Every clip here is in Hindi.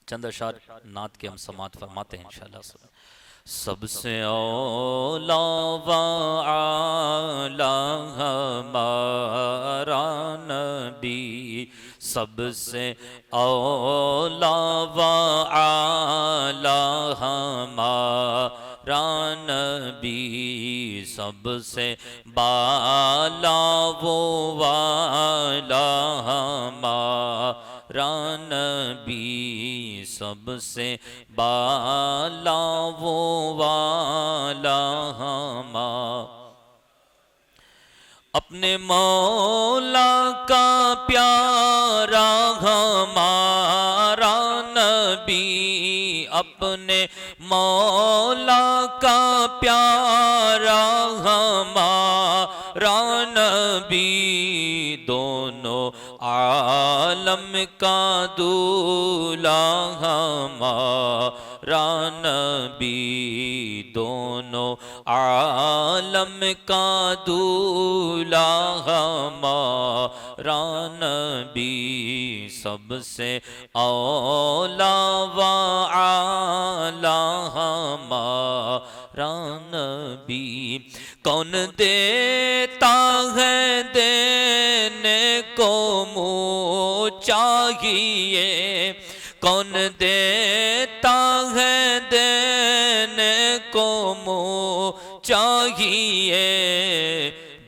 चंद अशार नात के हम समात फरमाते हैं इंशाअल्लाह। सबसे औला व आला हमारा नबी, सबसे औला व आला हमारा नबी, सबसे बाला वो वाला हमारा नबी, सबसे बाला वो वाला हमारा। अपने मौला का प्यारा हमारा नबी, अपने मौला का प्यारा हमारा नबी, दोनों आलम का दूल्हा हमारा नबी, दोनों आलम का दूल्हा हमारा नबी, सबसे औला व आला हमारा नबी। कौन देता है देने को मुँह चाहिए, कौन देता है देने को मुँह चाहिए,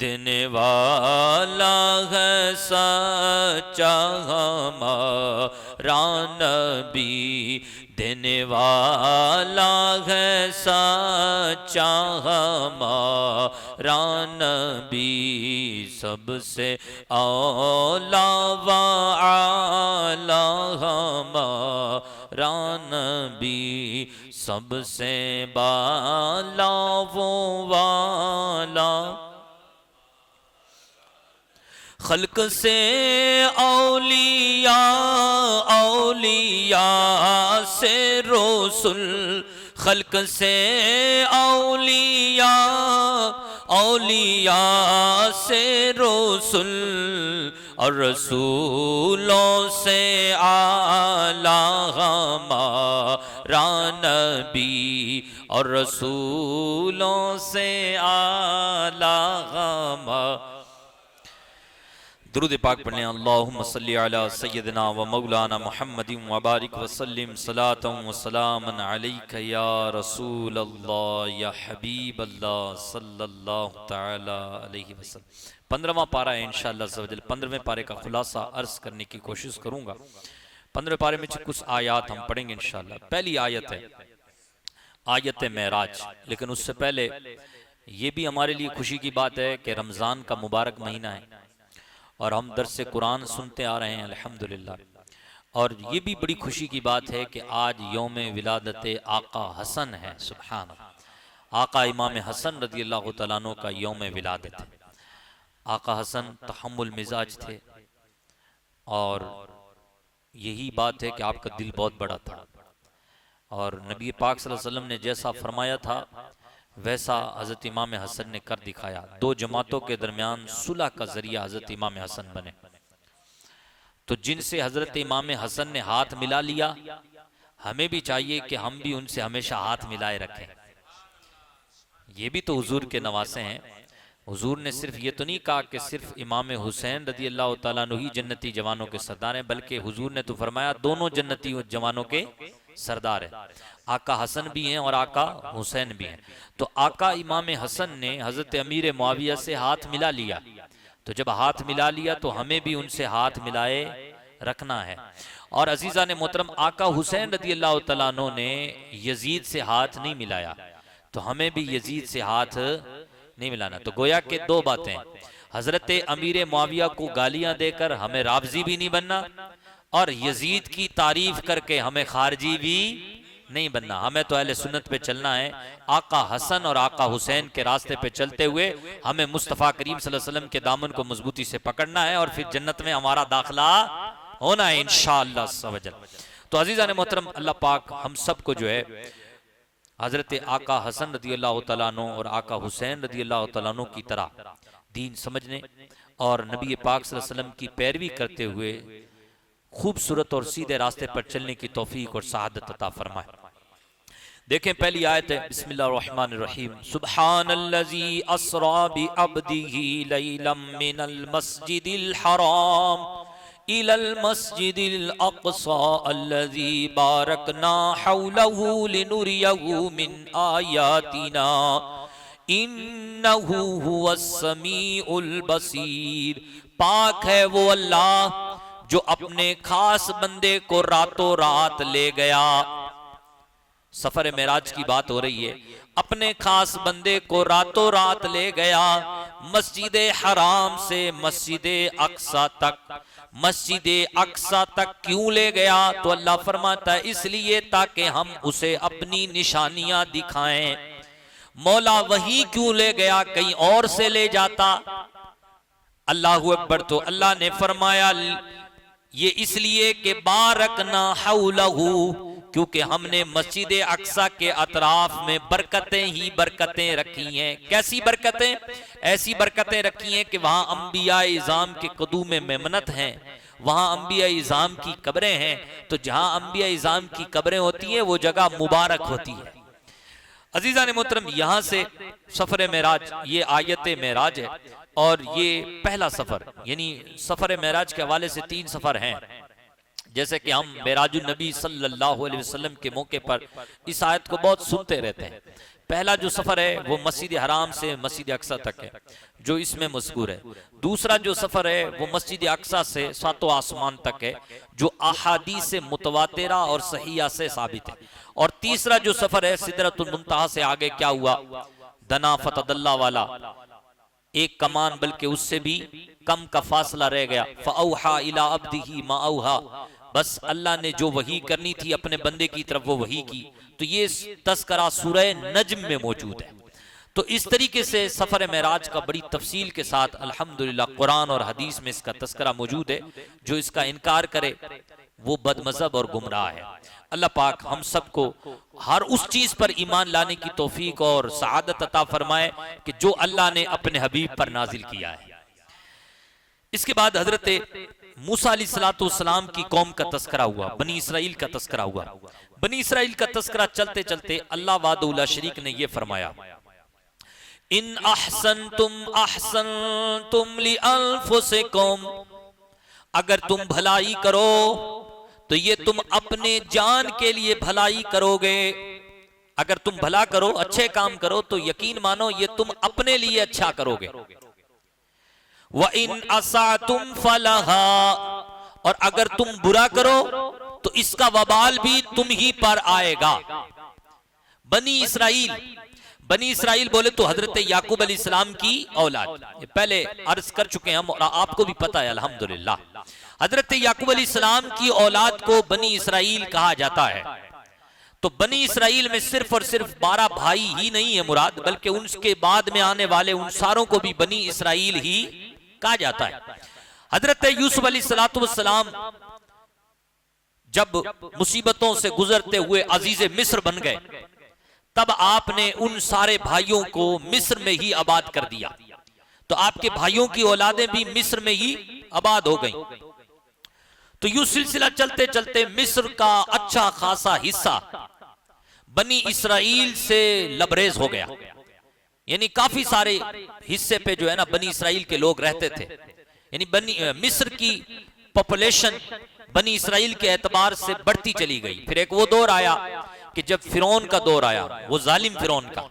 देने वाला है सच्चा हमारा नबी, देने वाला है सच्चा हमारा नबी, सबसे औला व आला हमारा नबी, सबसे बाला वो वाला। खल्क से औलिया, औलिया से रसूल, खल्क से औलिया, औलिया से रसूल, और रसूलों से आला हमारा नबी, और रसूलों से आला हमारा। दुरूद पाक पढ़ने अल्लाहुम्मा सल्ली अला सय्यदिना व मौलाना मुहम्मदिन व बारिक व सल्लिम सलातन व सलामन अलैका या रसूल अल्लाह या हबीब अल्लाह सल्लल्लाहु तआला अलैहि वसल्लम। 15वां पारा है इंशाअल्लाह अज़्ज़ वजल। 15वें पारे का खुलासा अर्ज करने की कोशिश करूंगा। 15वें पारे में कुछ आयत हम पढ़ेंगे इंशाअल्लाह। पहली आयत है आयत मेराज, लेकिन उससे पहले ये भी हमारे लिए खुशी की बात है कि रमज़ान का मुबारक महीना है और हम दर्स कुरान सुनते आ रहे हैं अल्हम्दुलिल्लाह। और ये भी बड़ी खुशी की बात है कि आज यौम विलादत आका हसन है। सुभान अल्लाह। आका इमाम हसन रज़ी अल्लाह तआला अन्हु का यौम विलादत है। आका हसन तहम्मुल मिजाज थे और यही बात है कि आपका दिल बहुत बड़ा था और नबी पाक सल्लल्लाहु अलैहि वसल्लम ने जैसा फरमाया था वैसा हज़रत इमाम हसन ने कर दिखाया। दो जमातों के दरमियान सुलह का जरिया हज़रत इमाम हसन बने। तो जिनसे हज़रत इमाम हसन ने हाथ मिला लिया, हमें भी चाहिए कि हम भी उनसे हमेशा हाथ मिलाए रखें। ये भी तो हुजूर के नवासे हैं। हुजूर ने सिर्फ ये तो नहीं कहा कि सिर्फ इमाम हुसैन रज़ी अल्लाह तआला अन्हु ही जन्नती जवानों के सरदार हैं, बल्कि हुजूर ने तो फरमाया दोनों जन्नती जवानों के सरदार है। आका हसन भी हैं और आका हुसैन भी हैं। तो आका इमाम हसन ने हजरत अमीर मुआविया से हाथ मिला लिया। तो जब हाथ मिला लिया तो हमें भी उनसे हाथ मिलाए रखना है। और अजीजा ने मोहतरम आका हुसैन रज़ी अल्लाह तआला अन्हु ने यजीद से हाथ नहीं मिलाया, तो हमें भी यजीद से हाथ नहीं मिलाना। तो गोया के दो बातें, हजरत अमीर मुआविया को गालियां देकर हमें राफजी भी नहीं बनना और यजीद की तारीफ करके हमें खारजी भी नहीं बनना। हमें तो अहले सुन्नत पे चलना है। आका हसन और आका हुसैन के रास्ते पे चलते हुए हमें मुस्तफ़ा करीम सल्लल्लाहु अलैहि वसल्लम के दामन को मजबूती से पकड़ना है और फिर जन्नत में हमारा दाखिला होना है इंशाअल्लाह सवजल। तो अजीज़ान मोहतरम, अल्लाह पाक हम सबको जो है हजरत आका हसन रज़ी अल्लाह तआला अन्हु और आका हुसैन रज़ी अल्लाह तआला अन्हु की तरह दीन समझने और नबी पाक सल्लल्लाहु अलैहि वसल्लम की पैरवी करते हुए खूबसूरत और सीधे रास्ते पर चलने की तौफीक और सआदत अता फरमाए। देखें पहली आयत है, बिस्मिल्लाहिर्रहमानिर्रहीम, सुब्हानल्लज़ी अस्रा बि अब्दिही लैलम मिनल मस्जिदिल हराम इलल मस्जिदिल अक़सा अल्लज़ी बारकना हौलहु लिनुरियहु मिन आयातिना इन्नहु हुवस समीउल बसीर। पाक है वो अल्लाह जो अपने खास बंदे को रातों रात ले गया। सफर मेराज की बात हो रही है। अपने खास बंदे को रातों रात ले गया मस्जिद हराम से मस्जिद अक्सा तक। मस्जिद अक्सा तक क्यों ले गया? तो अल्लाह फरमाता है इसलिए ताकि हम उसे अपनी निशानियां दिखाएं। मौला वही क्यों ले गया, कहीं और से ले जाता। अल्लाहु अकबर। तो अल्लाह ने फरमाया ये इसलिए कि बारकना हौलहु, क्योंकि हमने मस्जिद अक्सा के अतराफ में बरकतें ही बरकतें रखी हैं। कैसी बरकतें? ऐसी बरकतें रखी हैं कि वहां अंबिया इज़ाम के कदूम मेमनत हैं, वहां अंबिया इज़ाम की कब्रें हैं। तो जहां अंबिया इज़ाम की कब्रें होती हैं वो जगह मुबारक होती है। अजीज़ान मोहतरम, यहां से सफर मेराज, ये आयत मेराज है और ये पहला सफर, यानी सफर मेराज के हवाले से 3 सफर हैं। जैसे कि हम मेराजुन नबी सल्लल्लाहु अलैहि वसल्लम के मौके पर इस आयत को बहुत सुनते रहते हैं। पहला जो सफर है वो मस्जिद हराम से मस्जिद अक्सा तक है, जो इसमें मज़कूर है। दूसरा जो सफर है वो मस्जिद अक्सा से सातों आसमान तक है, जो अहादीस से मुतवातिरा और सहीहा से साबित है। और तीसरा जो सफर है सिदरतुल मुंतहा से आगे क्या हुआ, दना फतदल्ला वाला, एक कमान बल्कि उससे भी कम का फासला रह गया। फअौहा इला अब्दिही मा औहा, बस अल्लाह ने जो वही करनी थी अपने बंदे की तरफ वो वही की। तो ये तस्करा सूरह नज्म में मौजूद है। तो इस तरीके से सफर मेराज का बड़ी तफसील के साथ अल्हम्दुलिल्लाह कुरान और हदीस में इसका तस्करा मौजूद है। जो इसका इनकार करे वो बदमज़हब और गुमराह है। अल्लाह पाक हम सबको हर उस चीज पर ईमान लाने की तौफीक और सआदत अता फरमाए कि जो अल्लाह ने अपने हबीब पर नाजिल किया है। इसके बाद हजरत मूसा अलैहिस्सलाम की कौम का तस्करा हुआ, बनी इसराइल का तस्करा हुआ। बनी इसराइल का तस्करा चलते चलते अल्लाह वादुल्ला शरीक ने यह फरमाया, इन अहसनतुम लिअन्फुसिकुम, अगर तुम भलाई करो तो ये तुम अपने जान के लिए भलाई करोगे। अगर तुम भला करो, अच्छे काम करो, तो यकीन मानो ये तुम अपने लिए अच्छा करोगे। व इन असातुम फलहा, और अगर तुम बुरा करो तो इसका वबाल भी तुम ही पर आएगा। बनी इसराइल बोले तो हजरत याकूब अलैहिस्सलाम की औलाद, पहले अर्ज कर चुके हैं हम और आपको भी पता है अल्हम्दुलिल्लाह। हजरत याकूब अलैहिस्सलाम की औलाद को बनी इसराइल कहा जाता है। तो बनी इसराइल में सिर्फ और सिर्फ 12 भाई ही नहीं है मुराद, बल्कि उनके बाद में आने वाले उन सारों को भी बनी इसराइल ही कहा जाता है। हजरत यूसुफ अलैहिस्सलाम जब मुसीबतों से गुजरते हुए अजीज मिस्र बन गए, तब आपने उन सारे भाइयों को मिस्र में ही आबाद कर दिया। तो आपके भाइयों की औलादें भी मिस्र में ही आबाद हो गईं। तो यूं सिलसिला चलते चलते मिस्र का अच्छा खासा हिस्सा बनी इसराइल से लबरेज हो गया। यानी काफी सारे हिस्से पे जो है ना बनी इसराइल के लोग रहते थे। यानी मिस्र की पॉपुलेशन बनी इसराइल के एतबार से बढ़ती चली गई। फिर एक वो दौर आया कि जब फिरौन का दौर आया, वो जालिम फिरौन का।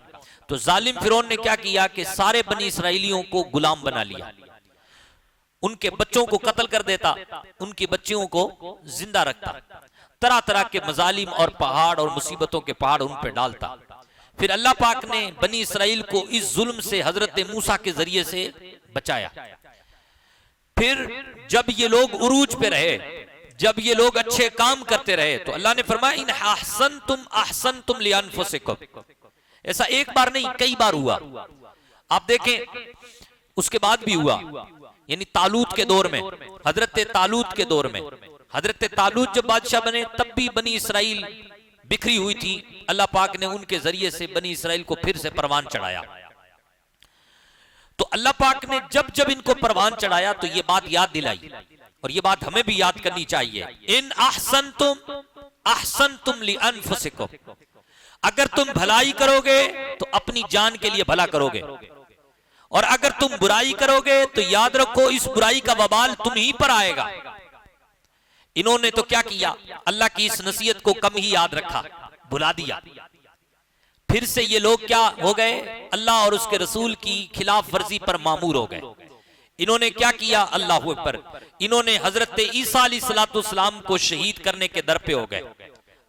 तो जालिम फिरौन ने क्या किया कि सारे बनी इसराइलियों को गुलाम बना लिया, उनके बच्चों को कत्ल कर देता, उनकी बच्चियों को जिंदा रखता, तरह तरह के मजालिम और पहाड़ और मुसीबतों के पहाड़ उन पर डालता। फिर अल्लाह पाक ने बनी इसराइल को इस जुल्म से हजरत मूसा के जरिए से बचाया। फिर जब ये लोग उरूज पे रहे, जब ये लोग अच्छे काम करते रहे, तो अल्लाह ने फरमाया इन अहसनतुम लिअन्फुसिकुम। ऐसा एक बार नहीं, कई बार हुआ। आप देखें उसके बाद भी हुआ। यानी तालूत के दौर में, हजरत तालूत के दौर में, हजरत तालूत जब बादशाह बने तब भी बनी इसराइल बिखरी हुई थी। अल्लाह पाक ने उनके जरिए से बनी इसराइल को फिर से परवान चढ़ाया। तो अल्लाह पाक ने जब जब इनको परवान चढ़ाया तो ये बात याद दिलाई, और ये बात हमें भी याद करनी चाहिए। इन अहसनतुम लिअनफुसिकुम, अगर तुम भलाई करोगे तो अपनी जान के लिए भला करोगे, और अगर तुम बुराई करोगे तो याद रखो इस बुराई का वबाल तुम ही पर आएगा। इन्होंने तो क्या किया, अल्लाह की इस नसीहत को कम ही याद रखा, भुला दिया। फिर से ये लोग क्या हो गए, अल्लाह और उसके रसूल की खिलाफ वर्जी पर मामूर हो गए। इन्होंने क्या किया, अल्लाहु अकबर, इन्होंने हजरत ईसा अलैहिस्सलाम को शहीद करने के दर पे हो गए।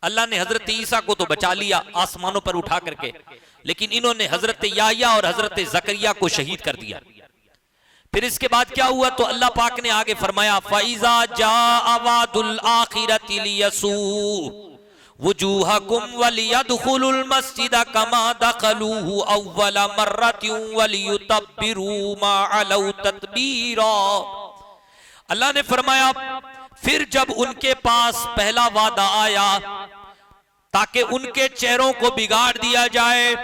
अल्लाह ने हजरत ईसा को तो बचा लिया आसमानों पर उठा करके, लेकिन इन्होंने हजरत याह्या और हजरत जकरिया को शहीद कर दिया। फिर इसके बाद क्या हुआ, तो अल्लाह पाक ने आगे फरमाया, फ़इज़ा जाअ वअदुल आखिरति लियसू वुजूहकुम वलियदखुलुल मस्जिद कमा दखलूहु अव्वल मर्रतिन वलियुतब्बिरू मा अलौ ततबीरा। अल्लाह ने फरमाया फिर जब उनके पास पहला वादा आया ताकि उनके चेहरों को बिगाड़ दिया जाए,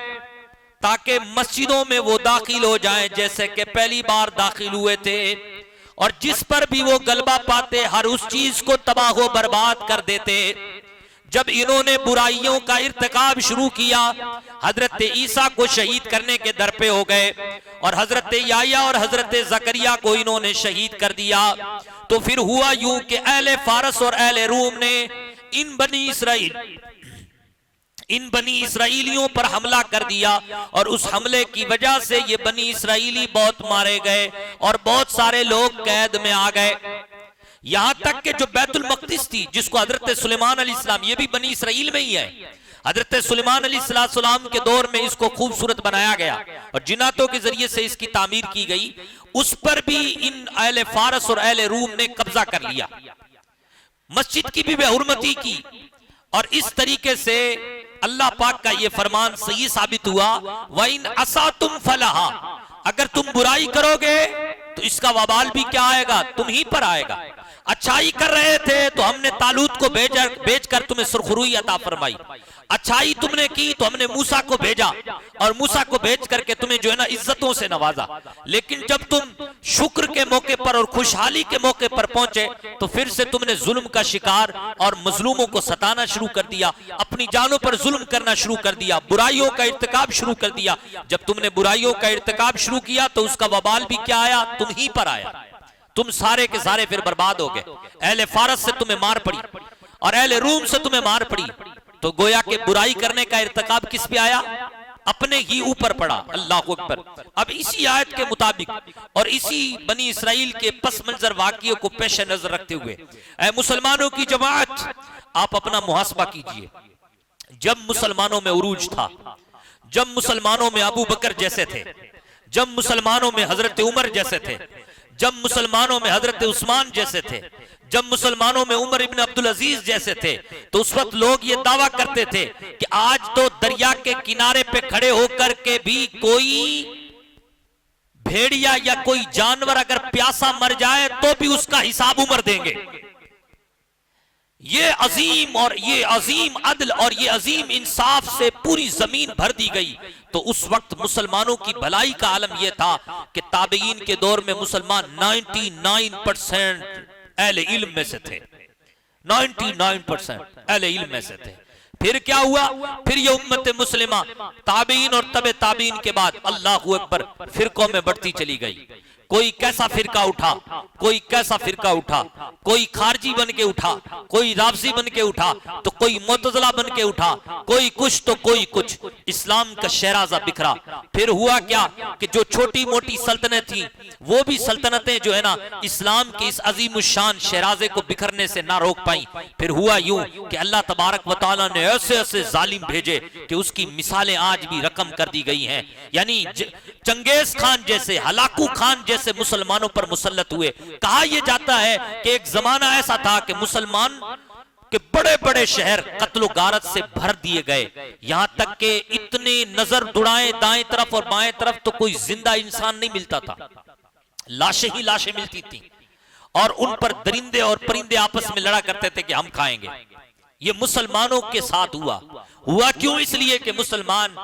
ताकि मस्जिदों में वो दाखिल हो जाएं जैसे कि पहली बार दाखिल हुए थे, और जिस पर भी वो गलबा पाते हर उस चीज को तबाह व बर्बाद कर देते। जब इन्होंने बुराइयों का इर्तिकाब शुरू किया, हजरत ईसा को शहीद करने के दर पे हो गए, और हजरत याह्या और हजरत जकरिया को इन्होंने शहीद कर दिया। तो फिर हुआ यूं कि अहले फारस और अहले रूम ने इन बनी इसराइलियों पर हमला कर दिया, और उस हमले की वजह से ये बनी इसराइली बहुत मारे गए और बहुत सारे लोग कैद में आ गए। यहां तक कि जो बैतुल मक़दिस थी, जिसको हजरत सुलेमान अलैहिस्सलाम, ये भी बनी इसराइल में ही है, हजरत सुलेमान अलैहिस्सलाम के दौर में इसको खूबसूरत बनाया गया और जिन्नातों के जरिए से इसकी तामीर की गई। उस पर भी इन अहले फारस और अहले रूम ने कब्जा कर लिया, मस्जिद की भी बेहुरमती की, और इस तरीके से अल्लाह पाक का ये फरमान सही साबित हुआ, वइन असातुम फलहा, अगर तुम बुराई करोगे तो इसका वबाल भी क्या आएगा, तुम ही पर आएगा। अच्छाई कर रहे थे तो हमने तालूत को भेजकर तुम्हें सुरखरुई अता फरमाई। अच्छाई तुमने की तो हमने मूसा को भेजा, और मूसा को भेज करके तुम्हें जो है ना इज्जतों से नवाजा। लेकिन जब तुम शुक्र के मौके पर और खुशहाली के मौके पर पहुंचे तो फिर से तुमने जुल्म का शिकार और मजलूमों को सताना शुरू कर दिया, अपनी जानों पर जुल्म करना शुरू कर दिया, बुराइयों का इर्तिकाब शुरू कर दिया। जब तुमने बुराइयों का इर्तिकाब शुरू किया तो उसका वबाल भी क्या आया, तुम ही पर आया। तुम सारे के सारे फिर बर्बाद हो गए। अहले फारस से तुम्हें मार पड़ी और अहले रूम से तुम्हें मार पड़ी, तो गोया के बुराई करने का इर्तिकाब किस पे आया, अपने ही ऊपर पड़ा। अल्लाह अकबर। अब इसी आयत के मुताबिक और इसी बनी इसराइल के पस मंजर वाक़ियों को पेश नजर रखते हुए ऐ मुसलमानों की जमात, आप अपना मुहासबा कीजिए। जब मुसलमानों में उरूज था, जब मुसलमानों में अबू बकर जैसे थे, जब मुसलमानों में हजरत उमर जैसे थे, जब मुसलमानों में हजरत उस्मान जैसे थे, जब मुसलमानों में उमर इब्न अब्दुल अजीज जैसे थे, तो उस वक्त लोग ये दावा करते थे कि आज तो दरिया के किनारे पे खड़े होकर के भी कोई भेड़िया या कोई जानवर अगर प्यासा मर जाए तो भी उसका हिसाब उमर देंगे। ये अजीम और ये अजीम अदल और ये अजीम इंसाफ से पूरी जमीन भर दी गई। तो उस वक्त मुसलमानों की भलाई का आलम यह था कि ताबईन के दौर में मुसलमान 99% अहले इल्म में से थे, 99% अहले इल्म में से थे। फिर क्या हुआ, फिर ये उम्मत मुस्लिमा ताबईन और तबे ताबईन के बाद अल्लाहू अकबर फिरकों में बढ़ती चली गई। कोई कैसा फिरका उठा, कोई कैसा फिरका उठा, कोई खारजी बन के उठा, कोई राफजी बन के उठा, तो कोई मुतज़िला बन के उठा, कोई कुछ तो कोई कुछ। इस्लाम का शहराजा बिखरा। फिर हुआ क्या कि जो छोटी मोटी सल्तनत थी वो भी सल्तनतें जो है ना इस्लाम के इस अजीमुशान शहराजे को बिखरने से ना रोक पाई। फिर हुआ यूं कि अल्लाह तबारक व तआला ने ऐसे ऐसे जालिम भेजे कि उसकी मिसालें आज भी रकम कर दी गई हैं। यानी चंगेज खान जैसे, हलाकू खान जैसे मुसलमानों पर मुसल्लत हुए। कहा यह जाता है कि एक जमाना ऐसा था कि मुसलमान के बड़े बड़े शहर कत्लो गारत से भर दिए गए, यहां तक कि इतने नजर दुड़ाएं दाएं तरफ और बाएं तरफ तो कोई जिंदा इंसान नहीं मिलता था, लाशें ही लाशें मिलती थी, और उन पर दरिंदे और परिंदे आपस में लड़ा करते थे कि हम खाएंगे। ये मुसलमानों के साथ हुआ क्यों? इसलिए कि मुसलमान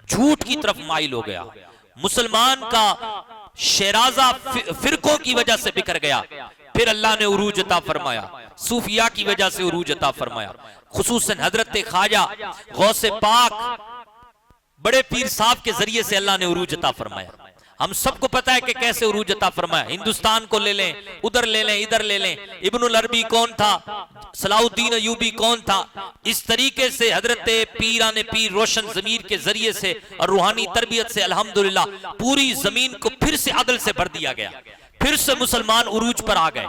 झूठ की तरफ माइल हो गया। मुसलमान का शेराजा फिरकों की वजह से बिखर गया, फिर अल्लाह ने उरूज अता फरमाया, सूफिया की वजह से उरूज अता फरमाया। खुसूसन हजरत ख्वाजा गौसे पाक बड़े पीर साहब के जरिए से अल्लाह ने उरूज अता फरमाया। हम सबको पता है कि कैसे उरूज अता फरमाया। हिंदुस्तान को ले लें, उधर ले लें, इधर ले लें, इब्नुल अरबी कौन था, सलाउद्दीन अयूबी कौन था, इस तरीके से हजरत पीराने पीर रोशन जमीर के जरिए से और रूहानी तरबियत से अल्हम्दुलिल्लाह पूरी जमीन को फिर से अदल से भर दिया गया। फिर से मुसलमान उरूज पर आ गए,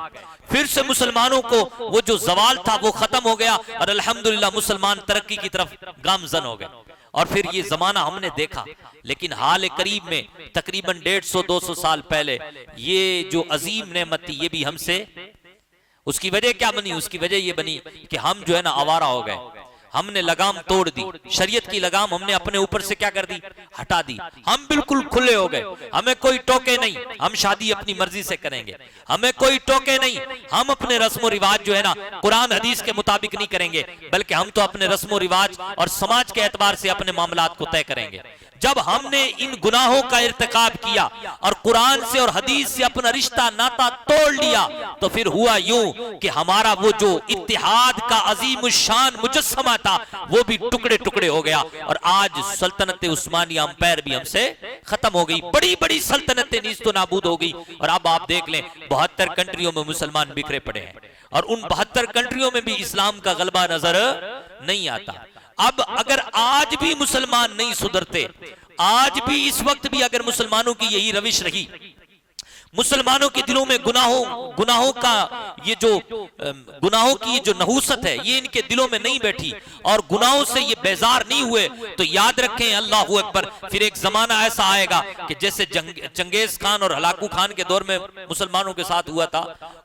फिर से मुसलमानों को वो जो जवाल था वो खत्म हो गया और अल्हम्दुलिल्लाह मुसलमान तरक्की की तरफ गामजन हो गए। और फिर ये जमाना हमने देखा, लेकिन हाल करीब में तकरीबन 150-200 साल पहले ये जो अजीम नेमत थी ये भी हमसे, उसकी वजह क्या बनी? उसकी वजह ये बनी कि हम जो है ना आवारा हो गए, हमने लगाम तोड़ दी, शरीयत की लगाम हमने अपने ऊपर से क्या कर दी, हटा दी। हम बिल्कुल खुले हो गए, हमें कोई टोके नहीं, हम शादी अपनी मर्जी से करेंगे, हमें कोई टोके नहीं, हम अपने रस्म रिवाज जो है ना कुरान हदीस के मुताबिक नहीं करेंगे, बल्कि हम तो अपने रस्म रिवाज और समाज के एतबार से अपने मामलात को तय करेंगे। जब हमने इन गुनाहों का इर्तिकाब किया और कुरान से और हदीस से अपना रिश्ता नाता तोड़ लिया, तो फिर हुआ यूं कि हमारा वो जो इत्तिहाद का अजीम शान मुजस्समा था वो भी टुकड़े टुकड़े हो गया। और आज सल्तनत उस्मानिया अंपायर भी हमसे खत्म हो गई, बड़ी बड़ी सल्तनतें नीस्त तो नाबूद हो गई। और अब आप देख लें 72 कंट्रियों में मुसलमान बिखरे पड़े हैं और उन 72 कंट्रियों में भी इस्लाम का गलबा नजर नहीं आता। अब अगर आज भी मुसलमान नहीं सुधरते, आज भी इस वक्त भी अगर मुसलमानों की यही रविश रही, मुसलमानों के दिलों में गुनाहों की ये जो नहूसत है ये इनके दिलों में नहीं बैठी और गुनाहों से ये बेजार नहीं हुए, तो याद रखें अल्लाहू अकबर, फिर एक जमाना ऐसा आएगा कि जैसे चंगेज खान और हलाकू खान के दौर में मुसलमानों के साथ हुआ था,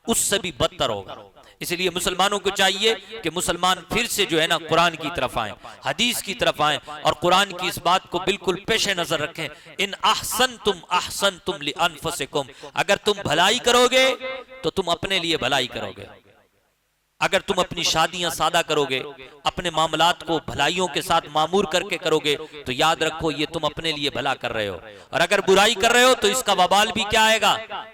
उससे भी बदतर होगा। इसलिए मुसलमानों को चाहिए कि मुसलमान फिर से जो है ना कुरान की तरफ आए, हदीस की तरफ आए और कुरान की इस बात को बिल्कुल पेशे नजर रखें, इन अहसनतुम लिअनफुसिकुम, अगर तुम भलाई करोगे तो तुम अपने लिए भलाई करोगे। अगर तुम अपनी शादियां सादा करोगे, अपने मामलात को भलाइयों के साथ मामूर करके करोगे, तो याद रखो ये तुम अपने लिए भला कर रहे हो। और अगर बुराई कर रहे हो तो इसका वबाल भी क्या आएगा,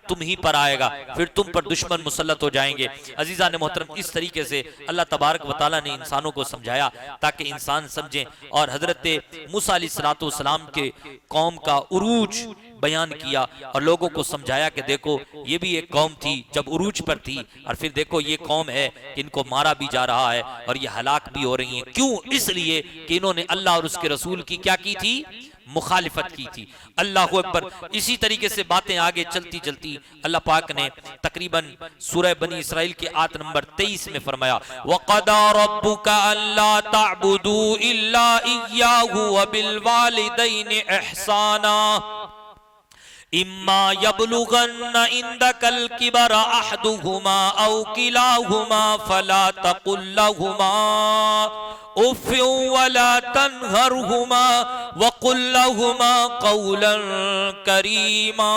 तुम ही पर आएगा, फिर तुम पर दुश्मन मुसल्लत हो जाएंगे। अजीजा ने मोहतरम, इस तरीके से अल्लाह तबारक व तआला ने इंसानों को समझाया ताकि इंसान समझें। और हजरत मूसा अलैहिस्सलाम के कौम का उरूज बयान किया और लोगों को समझाया कि देखो ये भी एक कौम थी जब उरूज पर थी, और फिर देखो ये कौम है कि इनको मारा भी जा रहा है और ये हलाक भी हो रही हैं। क्यों? इसलिए कि इन्होंने अल्लाह और उसके रसूल की क्या की थी, मुखालिफत की थी। अल्लाहु अकबर। इसी तरीके से बातें आगे चलती चलती अल्लाह पाक ने तकरीबन सूरह बनी इसराइल के आयत नंबर 23 में फरमाया, वक़दा रब्बुका अल्ला तअबुदू इल्ला इय्याहु व बिल वालिदैनि इहसाना इम्मा यबलुगन्ना इंदकल किबर अहदुहुमा औ किलाहुमा फला तकुल लहुमा उफ़्फ़िन वला तन्हरहुमा वक़ुल लहुमा क़ौलन करीमा।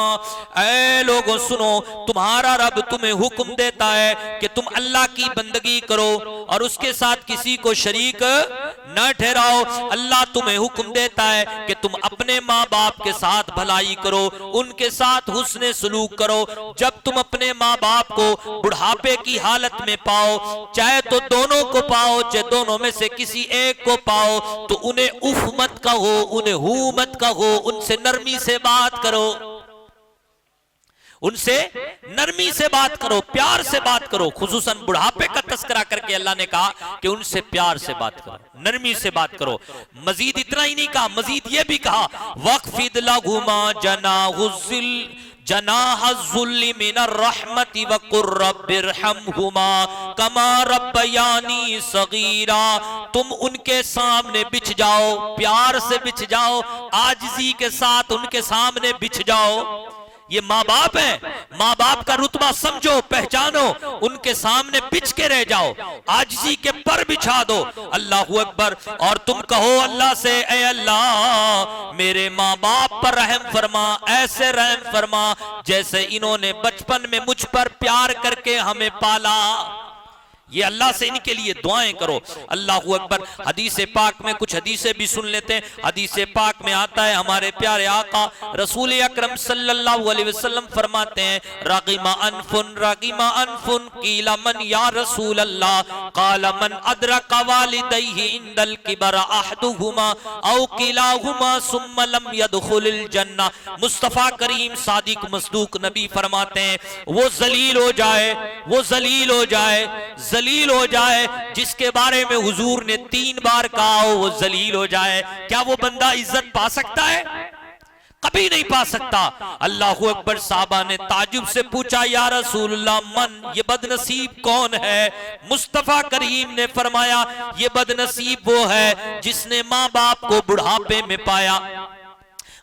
ऐ लोगों सुनो, तुम्हारा रब तुम्हें हुक्म देता है कि तुम अल्लाह की बंदगी करो और उसके साथ किसी को शरीक न ठहराओ। अल्लाह तुम्हें हुक्म देता है कि तुम अपने माँ बाप के साथ भलाई करो, उनके साथ हुस्ने सलूक करो। जब तुम अपने माँ बाप को बुढ़ापे की हालत में पाओ, चाहे तो दोनों को पाओ चाहे दोनों में से किसी एक को पाओ, तो उन्हें उफ मत कहो, उन्हें हू मत कहो, उनसे नरमी से बात करो, उनसे नरमी से बात करो, प्यार से बात करो। खुसूसन बुढ़ापे का तस्करा करके अल्लाह ने कहा कि उनसे प्यार से बात करो, नरमी से बात करो। मजीद इतना ही नहीं कहा, मजीद ये भी कहा वक़्फ़िद लहुमा जनाहुज़्ज़ुल्लि मिनर रहमति वक़ुर रब्बिरहमहुमा कमा रब्बयानी सगीरा। तुम उनके सामने बिछ जाओ, प्यार से बिछ जाओ, आजिज़ी के साथ उनके सामने बिछ जाओ। ये माँ बाप है, माँ बाप का रुतबा समझो, पहचानो, उनके सामने बिछ के रह जाओ, आजिज़ी के पर बिछा दो। अल्लाहू अकबर। और तुम कहो अल्लाह से, ऐ अल्लाह मेरे माँ बाप पर रहम फरमा, ऐसे रहम फरमा जैसे इन्होंने बचपन में मुझ पर प्यार करके हमें पाला। ये अल्लाह से इनके लिए दुआएं करो। अल्लाह अकबर। हदीस पाक में कुछ हदीसें भी सुन लेते हैं। हदीस पाक में आता है, हमारे प्यारे आका रसूल अकरम सल्लल्लाहु अलैहि वसल्लम फरमाते हैं, रागिमा अनफुन कीला मन या रसूल अल्लाह, काला मन अदरका वालिदैहि इंदल किबर अहदुहुमा औ किलाहुमा सुम्मा लम यदखुलिल जन्नह। मुस्तफा करीम सादिक मसदूक नबी फरमाते हैं, वो जलील हो जाए, वो जलील हो जाए, जलील हो जाए जिसके बारे में हुजूर ने 3 बार कहा हो, वो जलील हो जाए। क्या वो बंदा इज्जत पा सकता है? कभी नहीं पा सकता। अल्लाहू अकबर। साहबा ने ताजुब से पूछा, या रसूलुल्लाह मन, ये बदनसीब कौन है? मुस्तफा करीम ने फरमाया, ये बदनसीब वो है जिसने माँ बाप को बुढ़ापे में पाया,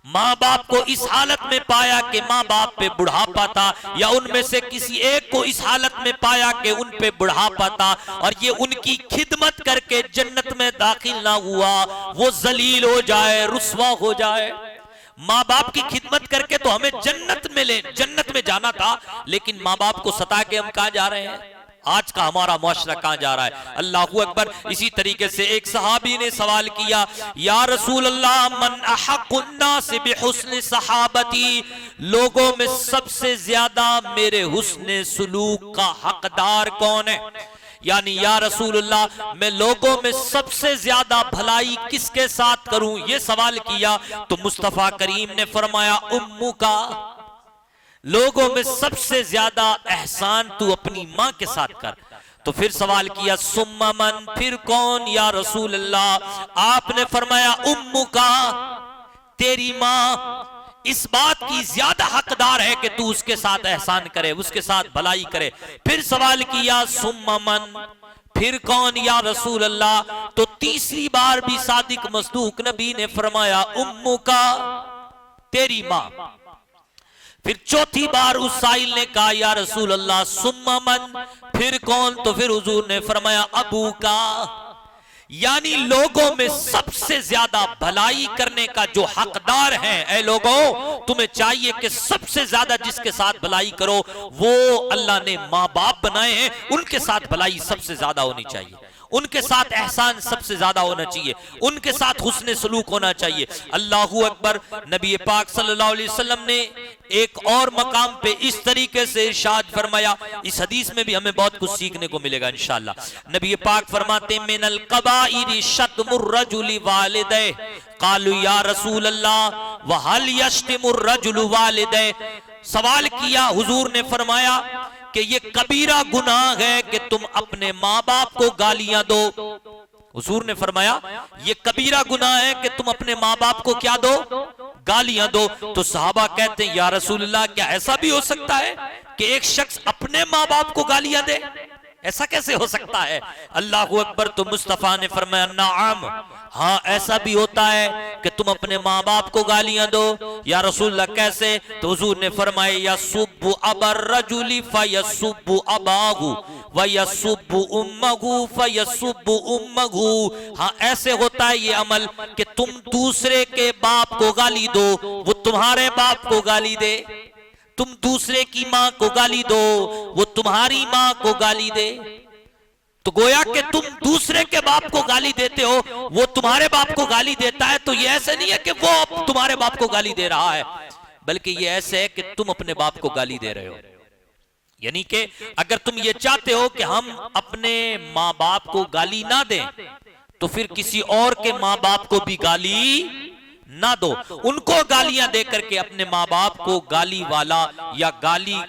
माँ बाप को इस हालत में पाया कि माँ बाप पे बुढ़ापा था, या उनमें से किसी एक को इस हालत में पाया कि उन पे बुढ़ापा था, और ये उनकी खिदमत करके जन्नत में दाखिल ना हुआ, वो जलील हो जाए, रुस्वा हो जाए। माँ बाप की खिदमत करके तो हमें जन्नत में जाना था, लेकिन माँ बाप को सता के हम कहां जा रहे हैं? आज का हमारा मुआशरा कहां जा रहा है? अल्लाहू अकबर। इसी तरीके से एक सहाबी ने सवाल किया, या रसूल अल्लाह मन अहक्कुन नास बिहुस्न सहाबती, लोगों में सबसे ज्यादा मेरे हुस्न सुलूक का हकदार कौन है? यानी या रसूलुल्लाह, मैं लोगों में सबसे ज्यादा भलाई किसके साथ करूं? ये सवाल किया तो मुस्तफा करीम ने फरमाया, उम्मू का, लोगों में सबसे ज्यादा एहसान तू अपनी मां के साथ कर। तो फिर सवाल किया, सुम्मा मन, फिर कौन या रसूल अल्लाह? आपने फरमाया, उम्मू का, तेरी मां इस बात की ज्यादा हकदार है कि तू उसके साथ एहसान करे, उसके साथ भलाई करे। फिर सवाल किया, सुम्मा मन, फिर कौन या रसूल अल्लाह? तो तीसरी बार भी सादिक मसदूक नबी ने फरमाया, उम्मू का, तेरी मां। फिर चौथी बार उस साइल ने कहा, या रसूल अल्लाह सुम्मा मन, फिर कौन? तो फिर हुजूर ने फरमाया, अबू का। यानी लोगों में सबसे ज्यादा भलाई करने का जो हकदार है, ऐ लोगों, तुम्हें चाहिए कि सबसे ज्यादा जिसके साथ भलाई करो, वो अल्लाह ने माँ बाप बनाए हैं, उनके साथ भलाई सबसे ज्यादा होनी चाहिए, उनके साथ एहसान सबसे ज्यादा होना चाहिए, उनके साथ हुस्न सलूक होना चाहिए। अल्लाहू अकबर। नबी पाक सल्लल्लाहु अलैहि वसल्लम ने एक और मकाम पे इस तरीके से इरशाद फरमाया, इस हदीस में भी हमें बहुत कुछ सीखने को मिलेगा इंशाअल्लाह। नबी पाक फरमाते, मिनल कबाइरि शतमुर रजुलि वालिदै, कालू या रसूल अल्लाह व हल यश्तिमुर रजुलु वालिदै। सवाल किया, हुजूर ने फरमाया कि ये कबीरा गुनाह है कि तुम अपने माँ बाप को गालियां दो। हुजूर ने फरमाया, ये कबीरा गुनाह है कि तुम अपने माँ बाप को क्या दो? गालियां दो। तो सहाबा कहते हैं, या रसूलल्लाह, क्या ऐसा भी हो सकता है कि एक शख्स अपने माँ बाप को गालियां दे? ऐसा कैसे हो सकता है? अल्लाहू अकबर। तो मुस्तफा ने फरमाया, नाम, हाँ ऐसा भी होता है कि तुम अपने माँ बाप को गालियां दो। या रसूलल्लाह कैसे? तो हुजूर ने फरमाया, यसुब्बु अबर रजुली फयसुब्बु अबाहु व यसुब्बु उम्महु फयसुब्बु उम्महु। हाँ ऐसे होता है ये अमल कि तुम दूसरे के बाप को गाली दो, वो तुम्हारे बाप को गाली दे। तुम दूसरे की मां को गाली दो, वो तुम्हारी मां को गाली दे। तो गोया कि तुम दूसरे के बाप को गाली देते हो, वो तुम्हारे बाप को गाली देता है। तो ये ऐसे नहीं है कि वो तुम्हारे बाप को गाली दे रहा है, बल्कि ये ऐसे है कि तुम अपने बाप को गाली दे रहे हो। यानी कि अगर तुम ये चाहते हो कि हम अपने माँ बाप को गाली ना दें, तो फिर किसी और के माँ बाप को भी गाली ना दो। उनको गालियां दे करके अपने माँ बाप को गाली वाला या गाली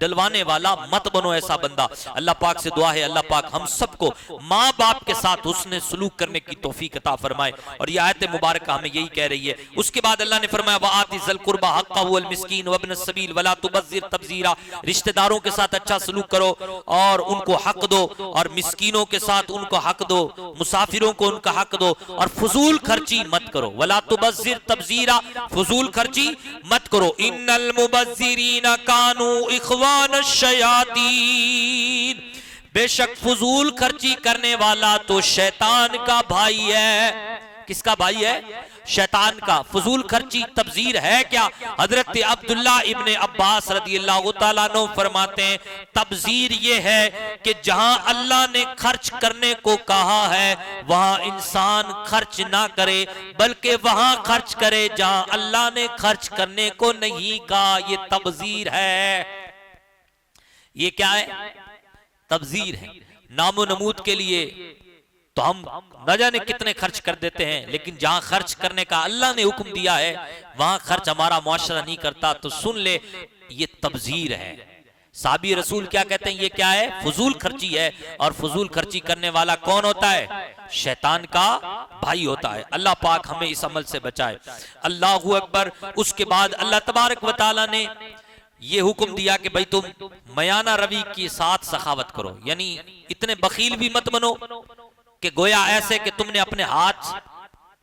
डलवाने वाला मत बनो, ऐसा बंदा। अल्लाह पाक से दुआ है, अल्लाह पाक हम सबको माँ बाप के साथ हुस्न सलूक करने की तौफीक अता फरमाए। और ये आयत मुबारक हमें यही कह रही है। उसके बाद अल्लाह ने फरमाया, वआति ज़िल कुर्बा हक़्क़हु वल मिस्कीन वब्न सबील वला तुबज़्ज़िर तब्ज़ीरा। रिश्तेदारों के साथ अच्छा सलूक करो और उनको हक दो, और मिस्कीनों के साथ उनको हक दो, मुसाफिरों को उनका हक दो, और फजूल खर्ची मत करो। वला तुबज़्ज़िर तब्ज़ीरा, फजूल खर्ची मत करो। इन्नल मुबज़्ज़िरीन कानू इख़वान शयातीन, बेशक फजूल खर्ची करने वाला तो शैतान का भाई है। किसका भाई है? शैतान का। फजूल खर्ची तबजीर है क्या? हजरत अब्दुल्ला इब्ने अब्बास रदियल्लाहु ताला अन्हु फरमाते हैं तबजीर ये है कि जहां अल्लाह ने खर्च करने को कहा है वहां इंसान खर्च ना करे, बल्कि वहां खर्च करे जहां अल्लाह ने खर्च करने को नहीं कहा। ये तबजीर है। ये क्या है? तबजीर है। नामो नमूद के लिए तो हम न जाने कितने खर्च कर देते हैं, लेकिन जहां खर्च करने का अल्लाह ने हुक्म दिया है वहां खर्च हमारा मुआशरा नहीं करता। तो सुन ले, ये तबजीर है। साहबी रसूल क्या कहते हैं? ये क्या है? फजूल खर्ची है। और फजूल खर्ची करने वाला कौन होता है? शैतान का भाई होता है। अल्लाह पाक हमें इस अमल से बचाए। अल्लाहू अकबर। उसके बाद अल्लाह तबारक व तआला ने ये हुक्म दिया कि भाई तुम मयाना रवि के साथ सखावत करो, यानी इतने बखील भी मत बनो कि गोया ऐसे कि तुमने अपने हाथ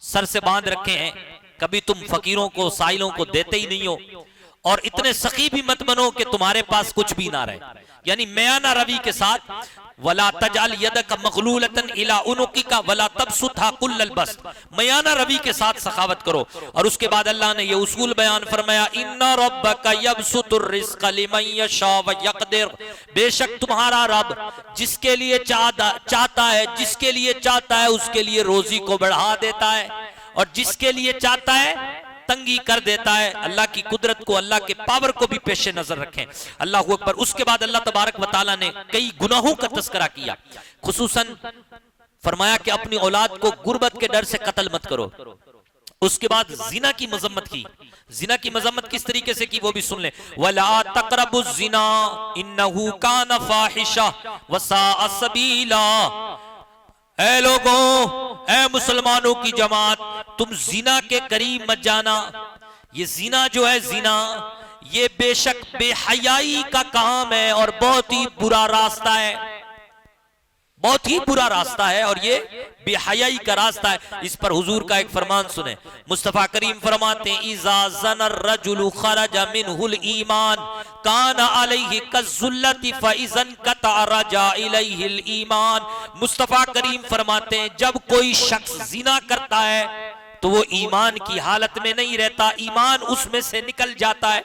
सर से बांध रखे हैं, कभी तुम फकीरों को साइलों को देते ही नहीं हो। और इतने सखी भी मत बनो कि तुम्हारे पास कुछ भी ना रहे, यानी मयाना रवि के साथ। वला तजाल यदक मगलूलतन इला उनुकिका वला तबसुतहा कुल्लल बस्त। मयाना रवि के साथ सखावत करो। और उसके बाद अल्लाह ने ये उसूल बयान फरमाया, इन्ना रब्बका यबसुतुर रिज़्क़ लिमन यशा व यक़दिर। बेशक तुम्हारा रब जिसके लिए चाहता है, जिसके लिए चाहता है उसके लिए रोजी को बढ़ा देता है, और जिसके लिए चाहता है तंगी कर देता है। अल्लाह की कुदरत को, अल्लाह के पावर को भी पेश नजर रखें। अल्लाह अकबर। उसके बाद अल्लाह तबारक व तआला ने कई गुनाहों का तस्करा किया। खुसूसन फरमाया कि अपनी औलाद को गुर्बत के डर से कत्ल मत करो। उसके बाद जिना की मजम्मत की। जिना की मजम्मत किस तरीके से की वो भी सुन ले। वला तक़रबुज़ ज़िना इन्नहु कान फ़ाहिशा व साअ सबीला। ऐ लोगों, ऐ मुसलमानों की जमात, तुम जिना के करीब मत जाना। ये जिना जो है, जिना ये बेशक बेहयाई का काम है और बहुत ही बुरा रास्ता है, बहुत ही बुरा रास्ता है, और ये बेहयाई का रास्ता है। इस पर हुजूर का एक फरमान सुने। मुस्तफा करीम फरमाते हैं, इज़ा ज़नर रजुलु खरज मिनहुल ईमान कान अलैहि कज़ुल्लति फ़इज़न कता रजा इलैहिल ईमान। मुस्तफा करीम फरमाते हैं, जब कोई शख्स जिना करता है तो वो ईमान की हालत में नहीं रहता, ईमान उसमें से निकल जाता है।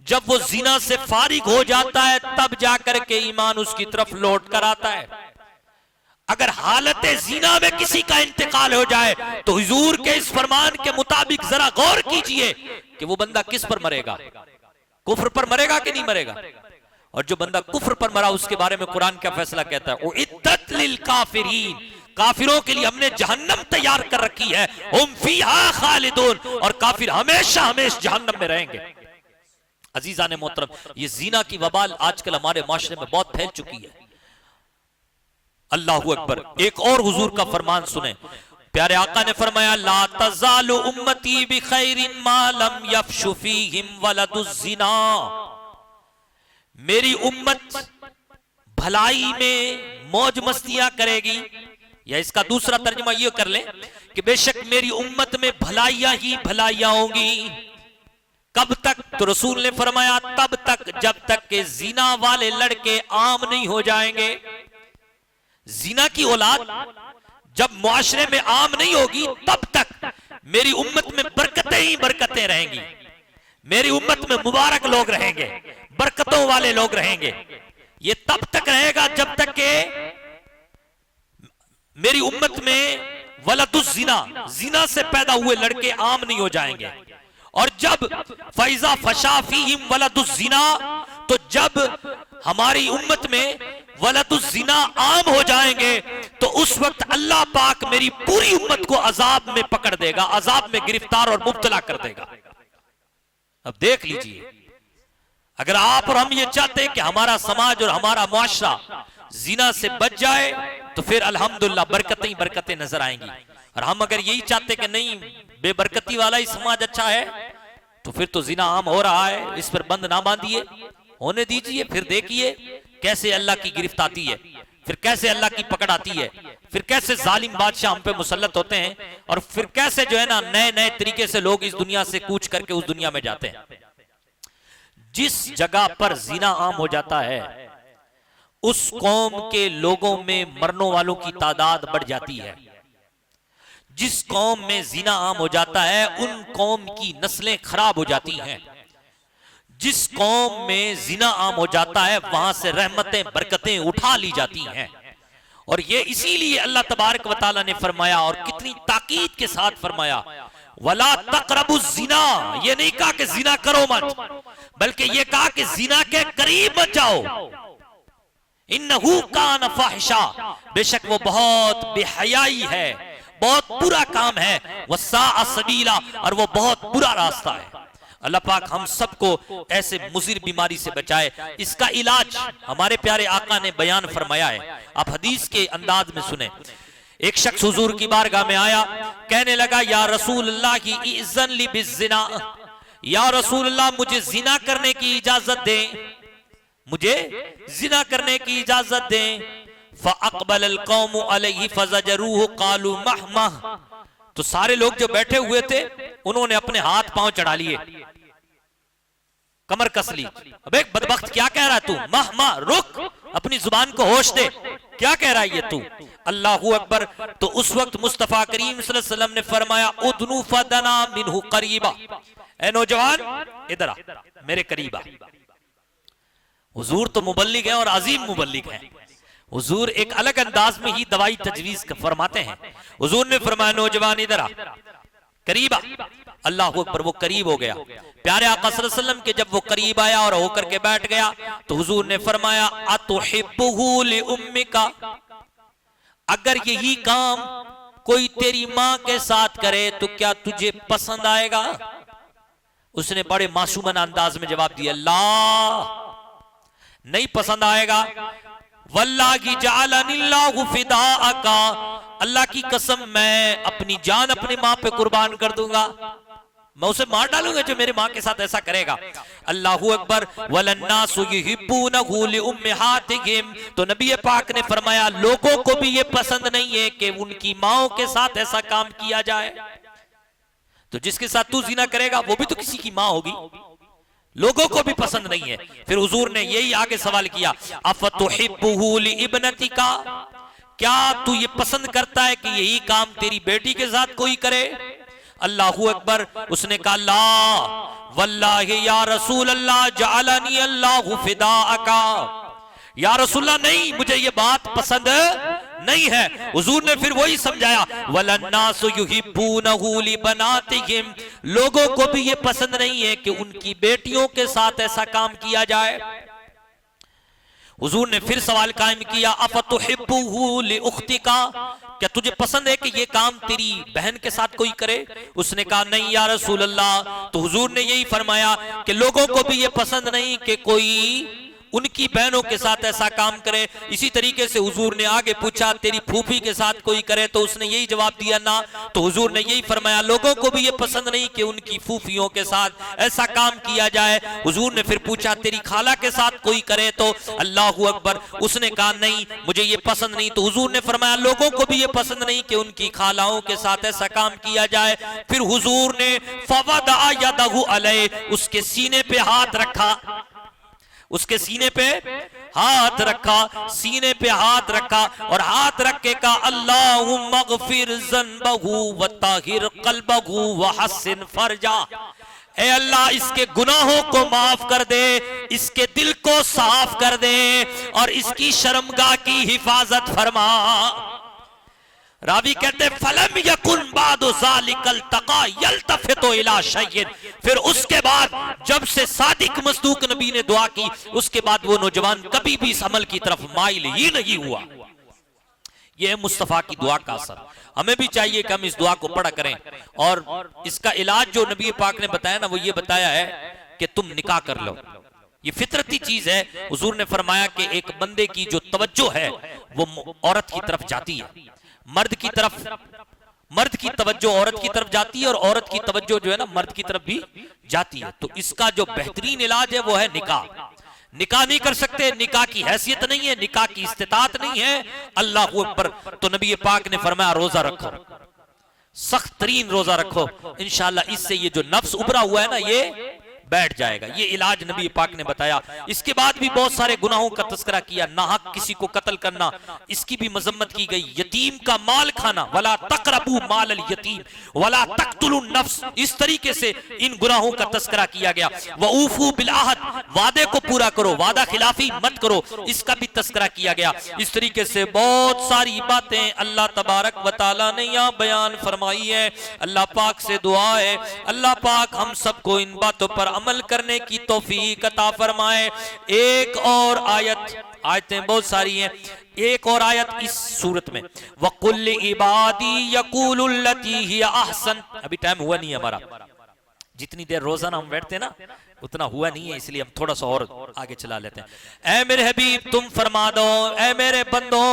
जब वो जिना से फारिग हो जाता है तब जाकर के ईमान उसकी तरफ लौट कर आता है। अगर हालत जिना में किसी का इंतकाल हो जाए तो हुजूर के इस फरमान के मुताबिक जरा गौर कीजिए कि वो बंदा किस पर मरेगा, कुफ्र पर मरेगा कि नहीं मरेगा। और जो बंदा कुफ्र पर मरा उसके बारे में कुरान क्या फैसला कहता है? उइद्दत लिल काफिरीन। काफिरों के लिए हमने जहन्नम तैयार कर रखी है, हुम फीहा खालिदून। और काफिर हमेशा हमेशा जहन्नम में रहेंगे। अजीजा ने मोहतरम, ये जीना की वबाल आजकल हमारे माशरे में बहुत फैल चुकी है। अल्लाहू अकबर। एक और हुजूर का फरमान सुने। प्यारे आका ने फरमाया, ला तज़ालु उम्मती बिखैरिन मा लम यफ़शु फीहिम वलदुज़ ज़िना। मेरी उम्मत भलाई में मौज मस्तियां करेगी, या इसका दूसरा तर्जुमा ये कर ले कि बेशक मेरी उम्मत में भलाइयां ही भलाइयां होंगी। कब तक? तो रसूल ने फरमाया, तब तक जब तक के जिना वाले लड़के आम नहीं हो जाएंगे। जिना की औलाद जब मुआशरे में आम नहीं होगी तब तक मेरी उम्मत में बरकतें ही बरकतें रहेंगी। मेरी उम्मत में मुबारक लोग रहेंगे, बरकतों वाले लोग रहेंगे। ये तब तक रहेगा जब तक के मेरी उम्मत में वलदुज़ ज़िना, जिना से पैदा हुए लड़के आम नहीं हो जाएंगे। और जब फैजा फशा फीहिम वलदुज़ ज़िना, तो जब हमारी उम्मत में वलदुज़ ज़िना आम हो जाएंगे तो उस वक्त अल्लाह पाक मेरी पूरी उम्मत को अजाब में पकड़ देगा, अजाब में गिरफ्तार और मुब्तला कर देगा। अब देख लीजिए, अगर आप और हम ये चाहते हैं कि हमारा समाज और हमारा मुआशरा जिना से बच जाए तो फिर अल्हम्दुलिल्लाह बरकतें ही बरकतें नजर आएंगी। और हम अगर यही चाहते कि नहीं, बेबरकती वाला ही समाज अच्छा है, तो फिर तो जिना आम हो रहा है, इस पर बंद ना बांधिए, होने दीजिए। फिर देखिए कैसे अल्लाह की गिरफ्त आती है, फिर कैसे अल्लाह की पकड़ आती है, फिर कैसे जालिम बादशाह हम पे मुसल्लत होते हैं, और फिर कैसे जो है ना नए नए तरीके से लोग इस दुनिया से कूच करके उस दुनिया में जाते हैं। जिस जगह पर जिना आम हो जाता है उस कौम के लोगों में मरने वालों की तादाद बढ़ जाती है। जिस कौम में जिना आम हो जाता है उन कौम की नस्लें खराब हो जाती हैं। जिस कौम में जिना आम हो जाता है वहां से रहमतें बरकतें उठा ली जाती हैं। और ये इसीलिए अल्लाह तबारक व तआला ने फरमाया, और कितनी ताकीद के साथ फरमाया, वला तक़रबु ज़िना। ये नहीं कहा कि जिना करो मत, बल्कि ये कहा कि जिना के करीब मत जाओ। इन्नहु कान फ़ाहिशा, बेशक वो बहुत बेहयाई है, बहुत बुरा काम है, वस्साअ सबीला, और वो बहुत बुरा रास्ता है। अल्लाह पाक हम सबको ऐसे मुज़िर बीमारी से बचाए। इसका इलाज हमारे प्यारे आका ने बयान फरमाया है, आप हदीस के अंदाज में सुने। एक शख्स हुजूर की बारगाह में आया, कहने लगा, या रसूल अल्लाह की इज़्ज़न ली बिज़्ज़िना, या रसूल अल्लाह मुझे जिना करने की इजाजत दें, मुझे जिना करने की इजाजत दें। फ़अक़बल अल क़ौमु अलैहि फ़ज़जरूहु क़ालू मह मह। तो सारे लोग जो बैठे हुए थे उन्होंने अपने हाथ पांव चढ़ा लिए, कमर कस ली। अबे बदबख्त क्या कह रहा है तू, मह मह, रुक, अपनी जुबान को होश दे, क्या कह रहा है ये तू, अल्लाहू अकबर। तो उस वक्त मुस्तफा करीम सल्लल्लाहु अलैहि वसल्लम ने फरमाया, उदनु फदना मिनहु करीबा, ए नौजवान इधर आ, मेरे करीब आ। हुजूर तो मुबल्लिग हैं और अजीम मुबल्लिग हैं। हुजूर एक अलग अंदाज में ही दवाई तजवीज फरमाते हैं। हुजूर ने फरमाया, नौजवान इधर आ, करीब आ। अल्लाह अकबर, वो करीब हो गया। प्यारे आका सल्लल्लाहु अलैहि वसल्लम के जब वो करीब आया और होकर के बैठ गया तो हुजूर ने फरमाया, अतुहिब्बुहु लि उम्मिका, अगर यही काम कोई तेरी माँ के साथ करे तो क्या तुझे पसंद आएगा? उसने बड़े मासूमाना अंदाज में जवाब दिया, अल्लाह नहीं पसंद आएगा। वल्लाहि जअलनिल्लाहु फिदाअका, अल्लाह की कसम मैं अपनी जान अपनी माँ पे कुर्बान कर दूंगा, मैं उसे मार डालूंगा जो मेरे माँ के साथ ऐसा करेगा। अल्लाहू अकबर। वलन्नासु युहिब्बूनहु लिउम्मिहातिहिम, तो नबी पाक ने फरमाया लोगों को भी ये पसंद नहीं है कि उनकी माओं के साथ ऐसा काम किया जाए। तो जिसके साथ तू जिना करेगा वो भी तो किसी की माँ होगी, लोगों को भी पसंद नहीं है। फिर हुजूर ने यही आगे सवाल किया, अफतुहिब्बुहु लिइब्नतिका, क्या तू ये पसंद करता है कि यही काम तेरी बेटी के साथ कोई करे? अल्लाहू अकबर। उसने कहा, ला वल्लाहि या रसूल अल्लाह जअलनी अल्लाहु फिदाअका, या रसूलल्लाह नहीं, मुझे ये बात पसंद नहीं है। हुजूर ने फिर वही समझाया, वलन्नासु युहिब्बूनहु लिबनातिहिम, लोगों को भी ये पसंद नहीं है कि उनकी बेटियों के साथ ऐसा काम किया जाए। हुजूर ने फिर सवाल कायम किया, अफतुहिब्बुहु लिउख्तिका, क्या तुझे पसंद है कि ये काम तेरी बहन के साथ कोई करे? उसने कहा, नहीं या रसूल अल्लाह। तो हुजूर ने यही फरमाया कि लोगों को भी ये पसंद नहीं कि कोई उनकी बहनों के साथ ऐसा काम करे। इसी तरीके से हुजूर ने आगे पूछा, तेरी फूफी के साथ कोई करे? तो उसने यही जवाब दिया, ना। तो हुजूर ने यही फरमाया, लोगों को भी ये पसंद नहीं कि उनकी फूफियों के साथ ऐसा काम किया जाए। हुजूर ने फिर पूछा, तेरी खाला के साथ कोई करे? तो अल्लाहू अकबर। उसने कहा, नहीं, मुझे ये पसंद नहीं। तो हुजूर ने फरमाया, लोगों को भी ये पसंद नहीं कि उनकी खालाओं के साथ ऐसा काम किया जाए। फिर हुजूर ने फवदा यदहु अलैहि, उसके सीने पे हाथ रखा, उसके सीने पे हाथ रखा, सीने पे हाथ रखा और हाथ रख के कहा, अल्लाहुम्मा अग़फिर ज़न्बहु व ताहिर क़ल्बहु व हस्सिन फ़रजा, ए अल्लाह इसके गुनाहों को माफ कर दे, इसके दिल को साफ कर दे और इसकी शर्मगाह की हिफाजत फरमा। रावी कहते, फलम यकुन बादु ज़ालिकल तक़ा यल्तफ़ितु इला शय्इन, फिर उसके बाद जब से सादिक मसदूक नबी ने दुआ की, उसके बाद वो नौजवान कभी भी इस अमल की तरफ माइल ही नहीं हुआ। यह है मुस्तफ़ा की दुआ का असर। हमें भी चाहिए कि हम इस दुआ को पढ़ा करें। और इसका इलाज जो नबी पाक ने बताया ना, वो ये बताया है कि तुम निकाह कर लो, ये फितरती चीज है। हुजूर ने फरमाया कि एक बंदे की जो तवज्जो है वो औरत की तरफ जाती है, मर्द की तवज्जो औरत की तरफ जाती है और औरत की तवज्जो जो है ना मर्द की तरफ भी जाती है। तो इसका जो बेहतरीन इलाज है वो है निकाह। निकाह नहीं कर सकते, निकाह की हैसियत नहीं है, निकाह की इस्तिताअत नहीं है, अल्लाहू अकबर। तो नबी पाक ने फरमाया, रोजा रखो, सख्त तरीन रोजा रखो, इंशाअल्लाह इससे ये जो नफ्स उभरा हुआ है ना ये बैठ जाएगा। ये इलाज नबी पाक ने बताया। इसके बाद भी बहुत सारे गुनाहों का तस्करा किया, नाहक किसी को कत्ल करना, इसकी भी मजम्मत की गई, यतीम का माल खाना, वला तकरबू माल अल यतीम वला तक्तुलुन नफ्स, इस तरीके से इन गुनाहों का तस्करा किया गया। वऊफू बिल अहद, वादे को पूरा करो, वादा खिलाफी मत करो, इसका भी तस्करा किया गया। इस तरीके से बहुत सारी बातें अल्लाह तबारक व तआला ने यहाँ बयान फरमाई है। अल्लाह पाक से दुआ है अल्लाह पाक हम सबको इन बातों पर अमल करने की तौफीक अता फरमाए। एक और आयतें बहुत सारी हैं, एक और आयत इस सूरत में, वकुल इबादी यकूलुल लती हिया अहसन। अभी टाइम हुआ नहीं है हमारा, जितनी देर रोजाना हम बैठते हैं ना उतना हुआ नहीं है, इसलिए हम थोड़ा सा और आगे चला लेते हैं। ऐ मेरे हबीब तुम फरमा दो, ऐ मेरे बंदों,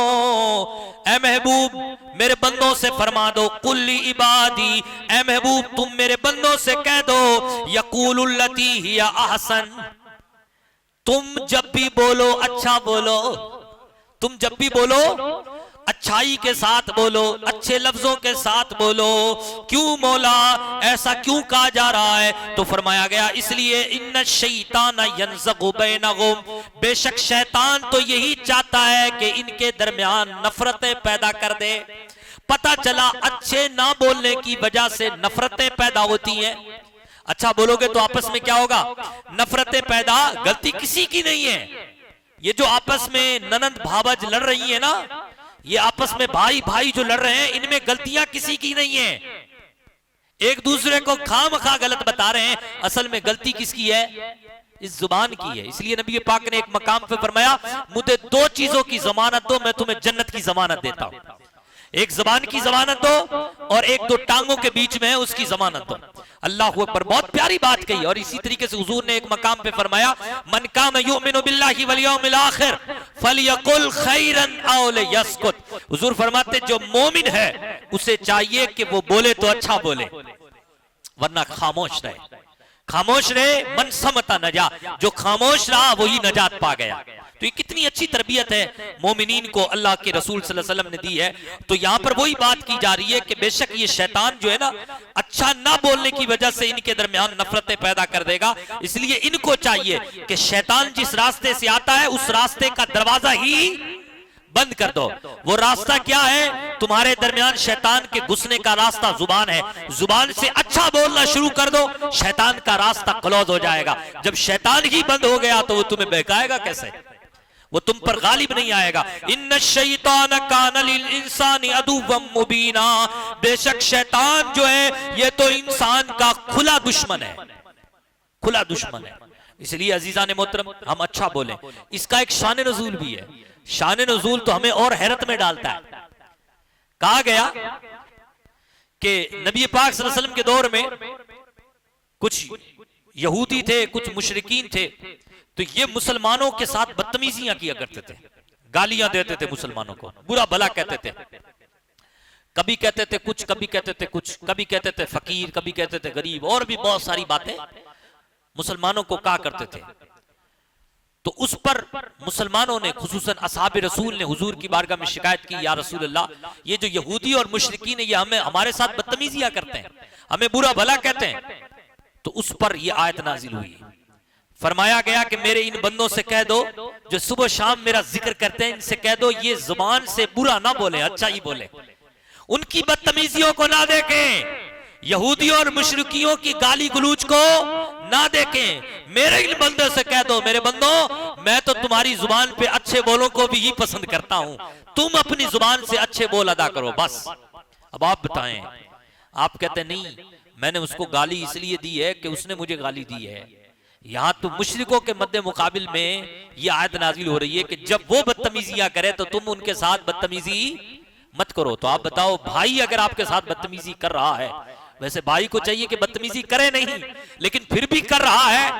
ऐ महबूब मेरे बंदों से फरमा दो, कुल्ली इबादी, ऐ महबूब तुम मेरे बंदों से कह दो, यकूलुल लती हिया अहसन, तुम जब भी बोलो अच्छा बोलो, तुम जब भी बोलो अच्छाई के साथ बोलो, अच्छे लफ्जों के साथ बोलो। क्यों मौला ऐसा क्यों कहा जा रहा है? तो फरमाया गया इसलिए, इन्न शैतान यनज़गु बैनहुम, बेशक शैतान तो यही चाहता है कि इनके दरमियान नफरतें पैदा कर दे। पता चला अच्छे ना बोलने की वजह से नफरतें पैदा होती हैं। अच्छा बोलोगे तो आपस में क्या होगा? नफरतें पैदा, गलती किसी की नहीं है। ये जो आपस में ननंद भावज लड़ रही है ना, ये आपस में भाई भाई जो लड़ रहे हैं, इनमें गलतियां किसी की नहीं है। एक दूसरे को खामखा गलत बता रहे हैं, असल में गलती किसकी है? इस जुबान की है। इसलिए नबी पाक ने एक मकाम पे फरमाया, मुझे दो चीजों की जमानत दो, मैं तुम्हें जन्नत की जमानत देता हूं। एक जबान की जमानत दो और एक दो टांगों के बीच में है उसकी जमानत दो। अल्लाह अकबर, बहुत प्यारी बात कही। और इसी तरीके से हुजूर ने एक मकाम पे फरमाया, मन कान युमिनु बिल्लाहि वल यौमिल आखिर फलयकुल खैरन औ लियस्कुत। हुजूर फरमाते जो मोमिन है उसे चाहिए कि वो बोले तो अच्छा बोले, वरना खामोश रहे। खामोश रहे, मन समता नजा, जो खामोश रहा वही नजात पा गया। तो ये कितनी अच्छी तरबियत है मोमिनीन को अल्लाह के रसूल सल्लल्लाहु अलैहि वसल्लम ने दी है। तो यहाँ पर वही बात की जा रही है कि बेशक ये शैतान जो है ना, अच्छा ना बोलने की वजह से इनके दरमियान नफरतें पैदा कर देगा। इसलिए इनको चाहिए कि शैतान जिस रास्ते से आता है उस रास्ते का दरवाजा ही बंद कर दो। वो रास्ता क्या है? तुम्हारे दरमियान शैतान के घुसने का रास्ता जुबान है। जुबान से अच्छा बोलना शुरू कर दो, शैतान का रास्ता क्लोज हो जाएगा। जब शैतान ही बंद हो गया तो वो तुम्हें बहकाएगा कैसे? वो तुम पर गालिब नहीं आएगा। इन्न शैतान कान लिल इंसानी अदुव्वम मुबीना, बेशक शैतान जो है ये तो इंसान का खुला दुश्मन है, खुला दुश्मन है। इसलिए अजीजान मोहतरम हम अच्छा बोलें। इसका एक शान नज़ूल भी है। शान नज़ूल तो हमें और हैरत में डालता है। कहा गया कि नबी पाक सल्लल्लाहु अलैहि वसल्लम के दौर में कुछ यहूदी थे, कुछ मुशरिकीन थे, तो ये मुसलमानों के साथ बदतमीजियां किया करते थे, गालियां देते थे मुसलमानों को, बुरा भला कहते थे। कभी कहते थे कुछ, कभी कहते थे कुछ, कभी कहते थे फकीर, कभी कहते थे गरीब, और भी बहुत सारी बातें मुसलमानों को कहा करते थे। तो उस पर मुसलमानों ने, खुसूसन असहाब रसूल ने हुजूर की बारगाह में शिकायत की, या रसूल अल्लाह, ये जो यहूदी और मुशरिकीन है ये हमारे साथ बदतमीजियां करते हैं, हमें बुरा भला कहते हैं। तो उस पर यह आयत नाजिल हुई। फरमाया गया कि मेरे इन बंदों से कह दो जो सुबह शाम मेरा जिक्र करते हैं, इनसे कह दो ये जुबान से बुरा ना बोले, अच्छा ही बोले, उनकी बदतमीजियों को ना देखें, यहूदियों और मुशरिकियों की गाली गलूज को ना देखें। मेरे इन बंदों से कह दो, मेरे बंदों मैं तो तुम्हारी जुबान पे अच्छे बोलों को भी ही पसंद करता हूं, तुम अपनी जुबान से अच्छे बोल अदा करो बस। अब आप बताएं, आप कहते नहीं मैंने उसको गाली इसलिए दी है कि उसने मुझे गाली दी है। यहां तो मुशरिकों के मद्दे मुकाबिल में यह आयत नाजिल हो रही है कि जब वो बदतमीजियां करे तो तुम उनके साथ बदतमीजी मत करो। तो आप बताओ, भाई अगर आपके साथ बदतमीजी कर रहा है, वैसे भाई को चाहिए कि बदतमीजी करे नहीं, लेकिन फिर भी कर रहा है,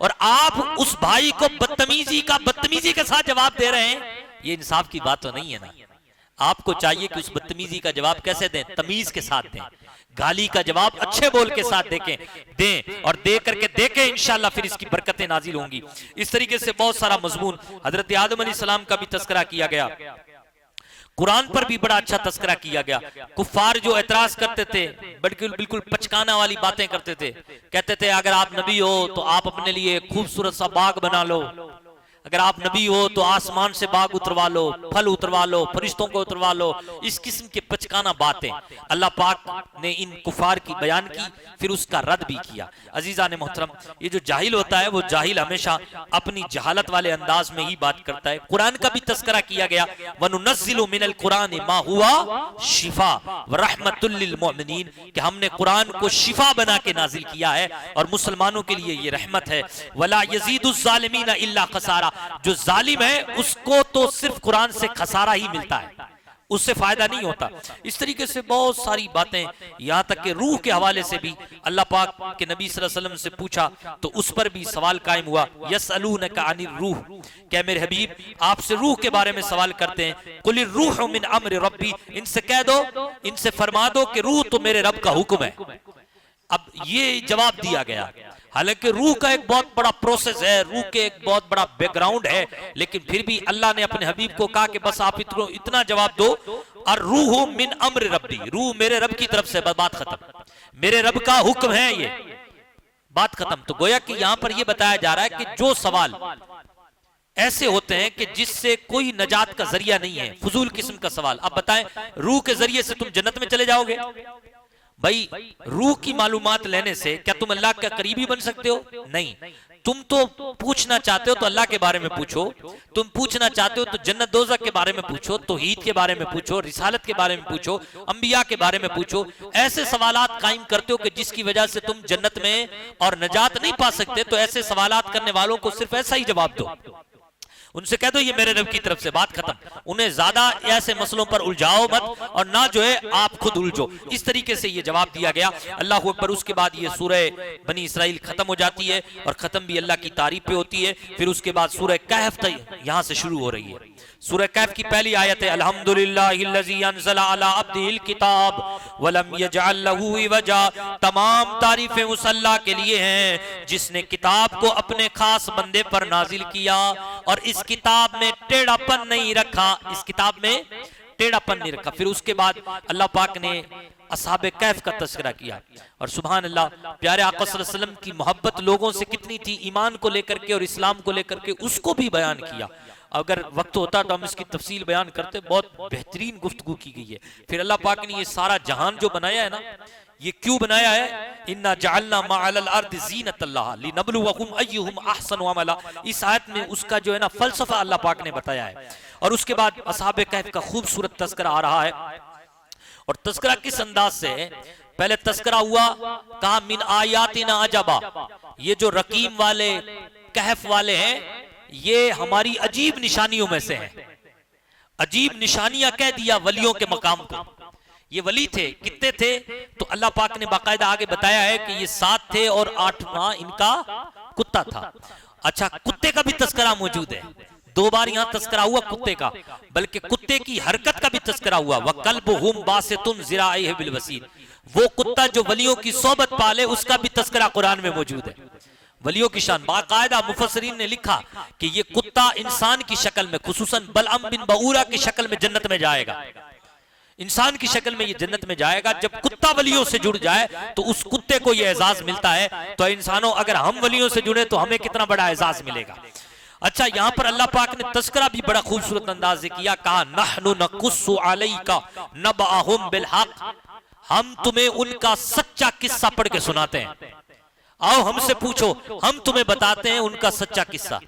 और आप उस भाई को बदतमीजी का बदतमीजी के साथ जवाब दे रहे हैं, ये इंसाफ की बात तो नहीं है ना। आपको चाहिए कि उस बदतमीजी का जवाब कैसे दें? तमीज के साथ दें। गाली का जवाब अच्छे बोल के साथ दें, और दे करके देखें, इंशाअल्लाह फिर इसकी बरकतें नाजिल होंगी। इस तरीके से बहुत सारा मजमून हजरत आदम अलैहिस्सलाम का भी तस्करा किया गया, कुरान पर भी बड़ा अच्छा तस्करा किया गया। कुफ्फार जो एतराज करते थे, बिल्कुल बिल्कुल पचकाना वाली बातें करते थे। कहते थे अगर आप नबी हो तो आप अपने लिए खूबसूरत सा बाग बना लो, अगर आप नबी हो तो आसमान से बाग उतरवा लो, फल उतरवा लो, फरिश्तों को उतरवा लो। इस किस्म के पचकाना बातें अल्लाह पाक ने इन कुफार की बयान की, फिर उसका रद्द भी किया। अजीजा ने मोहतरम, ये जो जाहिल होता है वो जाहिल हमेशा अपनी जहालत वाले अंदाज में ही बात करता है। कुरान का भी तस्करा किया गया, वनुनज़्ज़िलु मिनल कुरान मा हुआ शिफा व रहमतुल लिल मोमिनीन, कि हमने कुरान को शिफा बना के नाजिल किया है और मुसलमानों के लिए ये रहमत है। वला यज़ीदुज़ ज़ालिमीना इल्ला खसारा, जो जालिम है उसको तो सिर्फ कुरान से खसारा ही मिलता है, उससे फायदा नहीं होता। इस तरीके से बहुत सारी बातें, यहां तक कि रूह के हवाले से भी अल्लाह पाक के नबी सल्लल्लाहु अलैहि वसल्लम से पूछा तो उस पर भी सवाल कायम हुआ। यसअलूनका अनिर रूह, क्या मेरे हबीब आपसे रूह के बारे में सवाल करते हैं। कुलिर रूह मिन अम्र रब्बी, इनसे कह दो, इनसे फरमा दो कि रूह तो मेरे रब का हुक्म है। अब ये जवाब दिया गया, हालांकि रूह का एक बहुत बड़ा प्रोसेस है, रूह के एक बहुत बड़ा बैकग्राउंड है, लेकिन फिर भी अल्लाह ने अपने हबीब को कहा कि बस आप इतना जवाब दो, और रूह मिन अम्र रब्बी, रूह मेरे रब की तरफ से, बात खत्म, मेरे रब का हुक्म है, ये बात खत्म। तो गोया कि यहां पर यह बताया जा रहा है कि जो सवाल ऐसे होते हैं कि जिससे कोई नजात का जरिया नहीं है, फजूल किस्म का सवाल, अब बताएं रूह के जरिए से तुम जन्नत में चले जाओगे? भाई रूह की मालूमात लेने से क्या तुम अल्लाह का करीबी बन सकते हो? नहीं। तुम तो पूछना चाहते हो तो अल्लाह के बारे में पूछो, तुम पूछना चाहते हो तो जन्नत दोज़ख के बारे में पूछो, तौहीद के बारे में पूछो, रिसालत के बारे में पूछो, अंबिया के बारे में पूछो। ऐसे सवालात कायम करते हो कि जिसकी वजह से तुम जन्नत में और नजात नहीं पा सकते, तो ऐसे सवालात करने वालों को सिर्फ ऐसा ही जवाब दो, उनसे कह दो ये मेरे रब की तरफ से, बात खत्म। उन्हें ज्यादा ऐसे मसलों पर उलझाओ मत, और ना जो है आप खुद उलझो। इस तरीके से ये जवाब दिया गया। अल्लाह अकबर। उसके बाद ये सूरह बनी इसराइल खत्म हो जाती है, और खत्म भी अल्लाह की तारीफ पे होती है। फिर उसके बाद सूरह कहफ यहां से शुरू हो रही है। सूरह कहफ की पहली आयत है अल्हम्दुलिल्लाहिल्लज़ी अंज़ला अला अब्दिहिल किताब वलम यजअल लहू इवजा, तमाम तारीफें उस अल्लाह के लिए हैं जिसने किताब को अपने खास बंदे पर नाजिल किया और इस किताब में टेढ़ापन नहीं रखा, इस किताब में टेढ़ापन नहीं रखा। फिर उसके बाद अल्लाह पाक ने असहाबे कैफ का तज़किरा किया, और सुभान अल्लाह, प्यारे आका सल्लल्लाहु अलैहि वसल्लम की मोहब्बत लोगों से कितनी थी, ईमान को लेकर के और इस्लाम को लेकर के, उसको भी बयान किया। अगर वक्त होता तो हम इसकी तफसील बयान करते, बहुत बेहतरीन गुफ्तगू की गई है। फिर अल्लाह पाक ने ये सारा जहान जो बनाया है ना, ये क्यों बनाया है? इन्ना जअलना मअल अर्द ज़ीनतल्लाह लिनब्लुवहुम अय्युहुम अहसनु अमला। इस आयत में उसका जो है ना फलसफा अल्लाह पाक ने बताया है। और उसके बाद असहाबे कहफ का खूबसूरत तज़किरा आ रहा है। और तज़किरा किस अंदाज से है? पहले तज़किरा हुआ, कहा मिन आयातिना अजबा, ये जो रकीम वाले कहफ वाले हैं ये हमारी अजीब निशानियों में से हैं। अजीब निशानियां कह दिया वलियों के मकाम को। ये वली थे, कितने थे? तो अल्लाह पाक ने बाकायदा आगे बताया है कि ये 7 थे और 8वां इनका कुत्ता था। अच्छा, कुत्ते का भी तज़किरा मौजूद है, 2 बार यहां तज़किरा हुआ कुत्ते का, बल्कि कुत्ते की हरकत का भी तज़किरा हुआ। वकल्बुहुम बासितुन ज़िराइहि बिल वसील, वो कुत्ता जो वलियों की सोबत पाले, उसका भी तज़किरा कुरान में मौजूद है। वलियों की शान, बाकायदा मुफस्सिरीन ने लिखा कि ये कुत्ता इंसान की शक्ल में, खुसूसन बलअम बिन बऊरा की शक्ल में जन्नत में जाएगा, इंसान की शक्ल में ये जन्नत में जाएगा। जब कुत्ता वलियों से जुड़ जाए तो उस कुत्ते को ये एजाज मिलता है। तो इंसानों, अगर हम वलियों से जुड़े तो हमें कितना बड़ा एजाज मिलेगा। अच्छा, यहां पर अल्लाह पाक ने तज़किरा भी बड़ा खूबसूरत अंदाज से किया, कहा नहनु नकुस्सु अलैका नबअहुम बिल हक, हम तुम्हें उनका सच्चा किस्सा पढ़ के सुनाते हैं। आओ हमसे पूछो, हम तुम्हें बताते हैं उनका सच्चा किस्सा।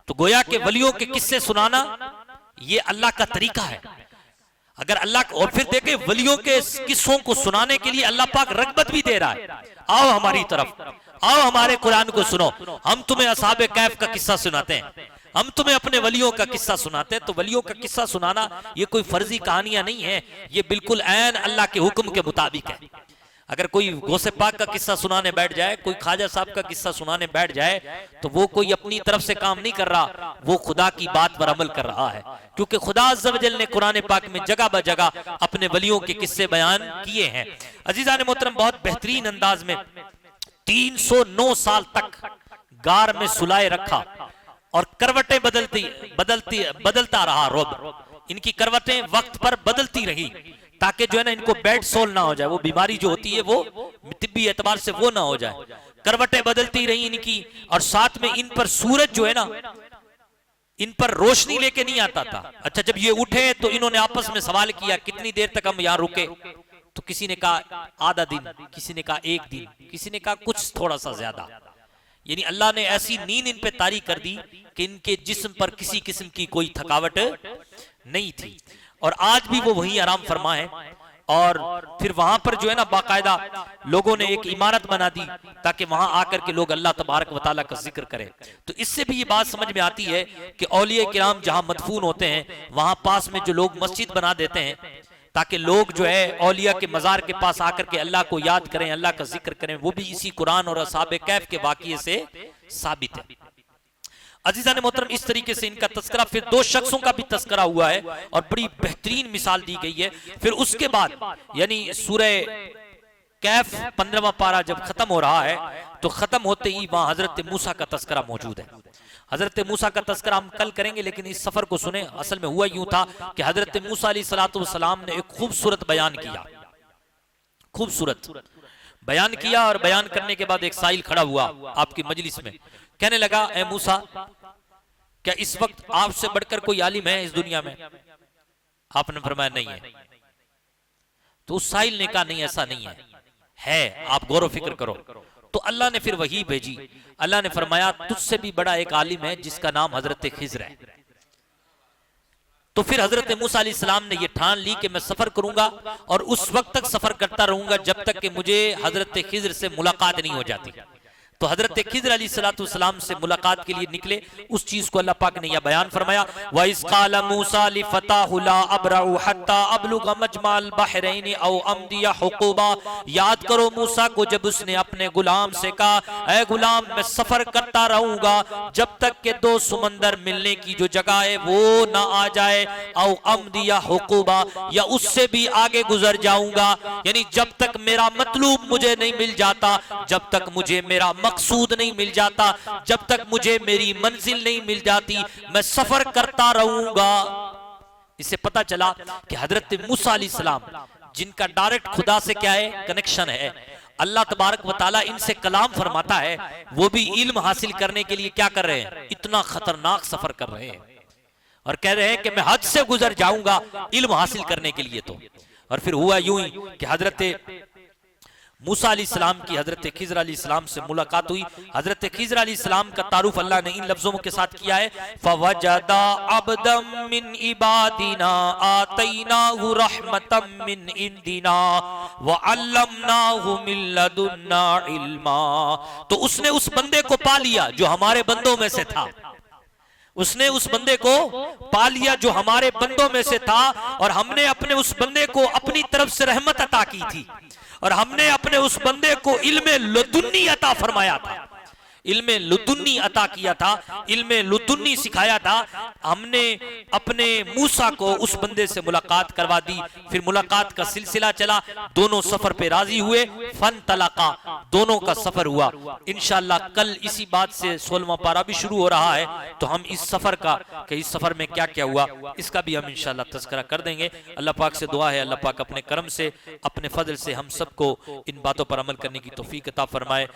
तो गोया के वलियों के किस्से सुनाना ये अल्लाह का तरीका है। अगर अल्लाह, और फिर देखे वलियों के किस्सों को सुनाने के लिए अल्लाह पाक रग़बत भी दे रहा है, आओ हमारी तरफ, आओ हमारे कुरान को सुनो, हम तुम्हें असहाबे कैफ का किस्सा सुनाते हैं, हम तुम्हें अपने वलियों का किस्सा सुनाते हैं। तो वलियों का किस्सा सुनाना ये कोई फर्जी कहानियां नहीं है, ये बिल्कुल ऐन अल्लाह के हुक्म के मुताबिक है। अगर कोई गौसे पाक का किस्सा सुनाने बैठ जाए, कोई ख्वाजा साहब का किस्सा सुनाने बैठ जाए, तो वो कोई अपनी तरफ से काम नहीं कर रहा, वो खुदा की बात पर अमल कर रहा है। क्योंकि खुदा अज़्ज़ व जल ने कुरान पाक में जगह ब जगह अपने वलियों के किस्से बयान किए हैं। अजीज़ान मोहतरम, बहुत बेहतरीन अंदाज में 309 साल तक गार में सुलाए रखा और करवटें बदलता रहा रब, इनकी करवटें वक्त पर बदलती रही। ताकि जो है ना इनको बेड सोल ना हो जाए, वो बीमारी जो होती है वो तिब्बी एतबार से वो ना हो जाए। करवटें बदलती रही इनकी, और साथ में इन पर सूरज जो है ना इन पर रोशनी लेके नहीं आता था। अच्छा, जब ये उठे तो इन्होंने आपस में सवाल किया कितनी देर तक हम यहां रुके, तो किसी ने कहा आधा दिन, किसी ने कहा एक दिन, किसी ने कहा कुछ थोड़ा सा ज्यादा। यानी अल्लाह ने ऐसी नींद इन पे तारी कर दी कि इनके जिस्म पर किसी किस्म की कोई थकावट नहीं थी। और आज भी वो वहीं आराम फरमा है। और फिर वहां पर जो है ना बाकायदा लोगों ने एक इमारत बना दी ताकि वहां आकर के लोग अल्लाह तबारक व तआला का जिक्र करें। तो इससे भी ये बात समझ में आती है कि औलिया किराम जहां मदफून होते हैं वहां पास में जो लोग मस्जिद बना देते हैं ताकि लोग जो है औलिया के मजार के पास आकर के अल्लाह को याद करें, अल्लाह का जिक्र करें, वो भी इसी कुरान और असहाबे कैफ के वाक़ये से साबित है। अजीज़ान मोहतरम, इस तरीके से इनका तस्करा, फिर दो शख्सों का भी तस्करा हुआ है और बड़ी बेहतरीन मिसाल दी गई है। फिर उसके बाद यानी सूरह कैफ 15वां पारा जब खत्म हो रहा है तो खत्म होते ही वहां हजरत मूसा का तस्करा मौजूद है। हजरत मूसा का तस्करा हम कल करेंगे, लेकिन इस सफर को सुने। असल में हुआ यूं था कि हजरत मूसा अलैहिस्सलाम ने एक खूबसूरत बयान किया, खूबसूरत बयान किया। और बयान करने के बाद एक साइल खड़ा हुआ आपकी मजलिस में, कहने लगा ए मूसा, क्या इस वक्त आपसे बढ़कर कोई आलिम है इस दुनिया में? आपने फरमाया नहीं है। तो उस साइल ने कहा नहीं, ऐसा नहीं है, आप गौर फिक्र करो। तो अल्लाह ने फिर वही भेजी। अल्लाह ने फरमाया तुझसे भी बड़ा एक आलिम है जिसका नाम हजरत खिज्र है। तो फिर हजरत मूसा अलैहिस्सलाम ने यह ठान ली कि मैं सफर करूंगा और उस वक्त तक सफर करता रहूंगा जब तक कि मुझे हजरत खिज्र से मुलाकात नहीं हो जाती। तो हजरत खिज्र अलैहिस्सलाम से मुलाकात के लिए निकले। उस चीज को अल्लाह पाक ने यह बयान फरमाया, व इज़ क़ाल मूसा लिफ़ताहु ला अब्रउ हत्ता अब्लुग़ मजमाल बहरैन औ अमदिया हुक़ूबा। याद करो मूसा को जब उसने अपने गुलाम से कहा ऐ गुलाम मैं सफर करता रहूंगा जब तक के दो समंदर मिलने की जो जगह है वो ना आ जाए, औ अमदिया हुक़ूबा, या उससे भी आगे गुजर जाऊंगा। यानी जब तक मेरा मतलूब मुझे नहीं मिल जाता, जब तक मुझे मेरा मकसूद नहीं मिल जाता, जब तक मुझे मेरी मंजिल नहीं मिल जाती, मैं सफर करता रहूंगा। इससे पता चला कि हजरत मूसा अलैहिस्सलाम जिनका डायरेक्ट खुदा से क्या है कनेक्शन है, अल्लाह तबारक व तआला इनसे कलाम फरमाता है, वो भी इल्म हासिल करने के लिए क्या कर रहे हैं, इतना खतरनाक सफर कर रहे हैं और कह रहे हैं कि मैं हद से गुजर जाऊंगा इल्म हासिल करने के लिए। तो और फिर हुआ यूं ही कि हजरत मूसा अलैहिस्सलाम की हजरत खिज्र अलैहिस्सलाम से मुलाकात हुई। हजरत खिज्र अलैहिस्सलाम का तारुफ अल्लाह ने इन लफ्जों के साथ किया है, फवजदा अब्दम मिन इबादिना आतैनाहु रहमतम मिन इंदिना व अल्लमनाहु मिन लदुन्ना इल्मा। तो उसने उस बंदे को पा लिया जो हमारे बंदों में से था, उसने उस बंदे को पा लिया जो हमारे बंदों में से था, और हमने अपने उस बंदे को अपनी तरफ से रहमत अता की थी, और हमने अपने उस बंदे को इल्मे लदुन्नी अता फरमाया था, इल्मे लदुन्नी अता किया था, इल्मे लदुन्नी सिखाया था। हमने अपने मूसा को उस बंदे से मुलाकात करवा दी। फिर मुलाकात का सिलसिला चला, दोनों सफर पे राजी हुए, फन तलाका, दोनों का सफर हुआ। इंशाअल्लाह कल इसी बात से 16वां पारा भी शुरू हो रहा है, तो हम इस सफर का कि इस सफर में क्या क्या हुआ इसका भी हम इंशाअल्लाह तज़किरा कर देंगे। अल्लाह पाक से दुआ है अल्लाह पाक अपने करम से अपने फजल से हम सबको इन बातों पर अमल करने की तौफीक अता फरमाए।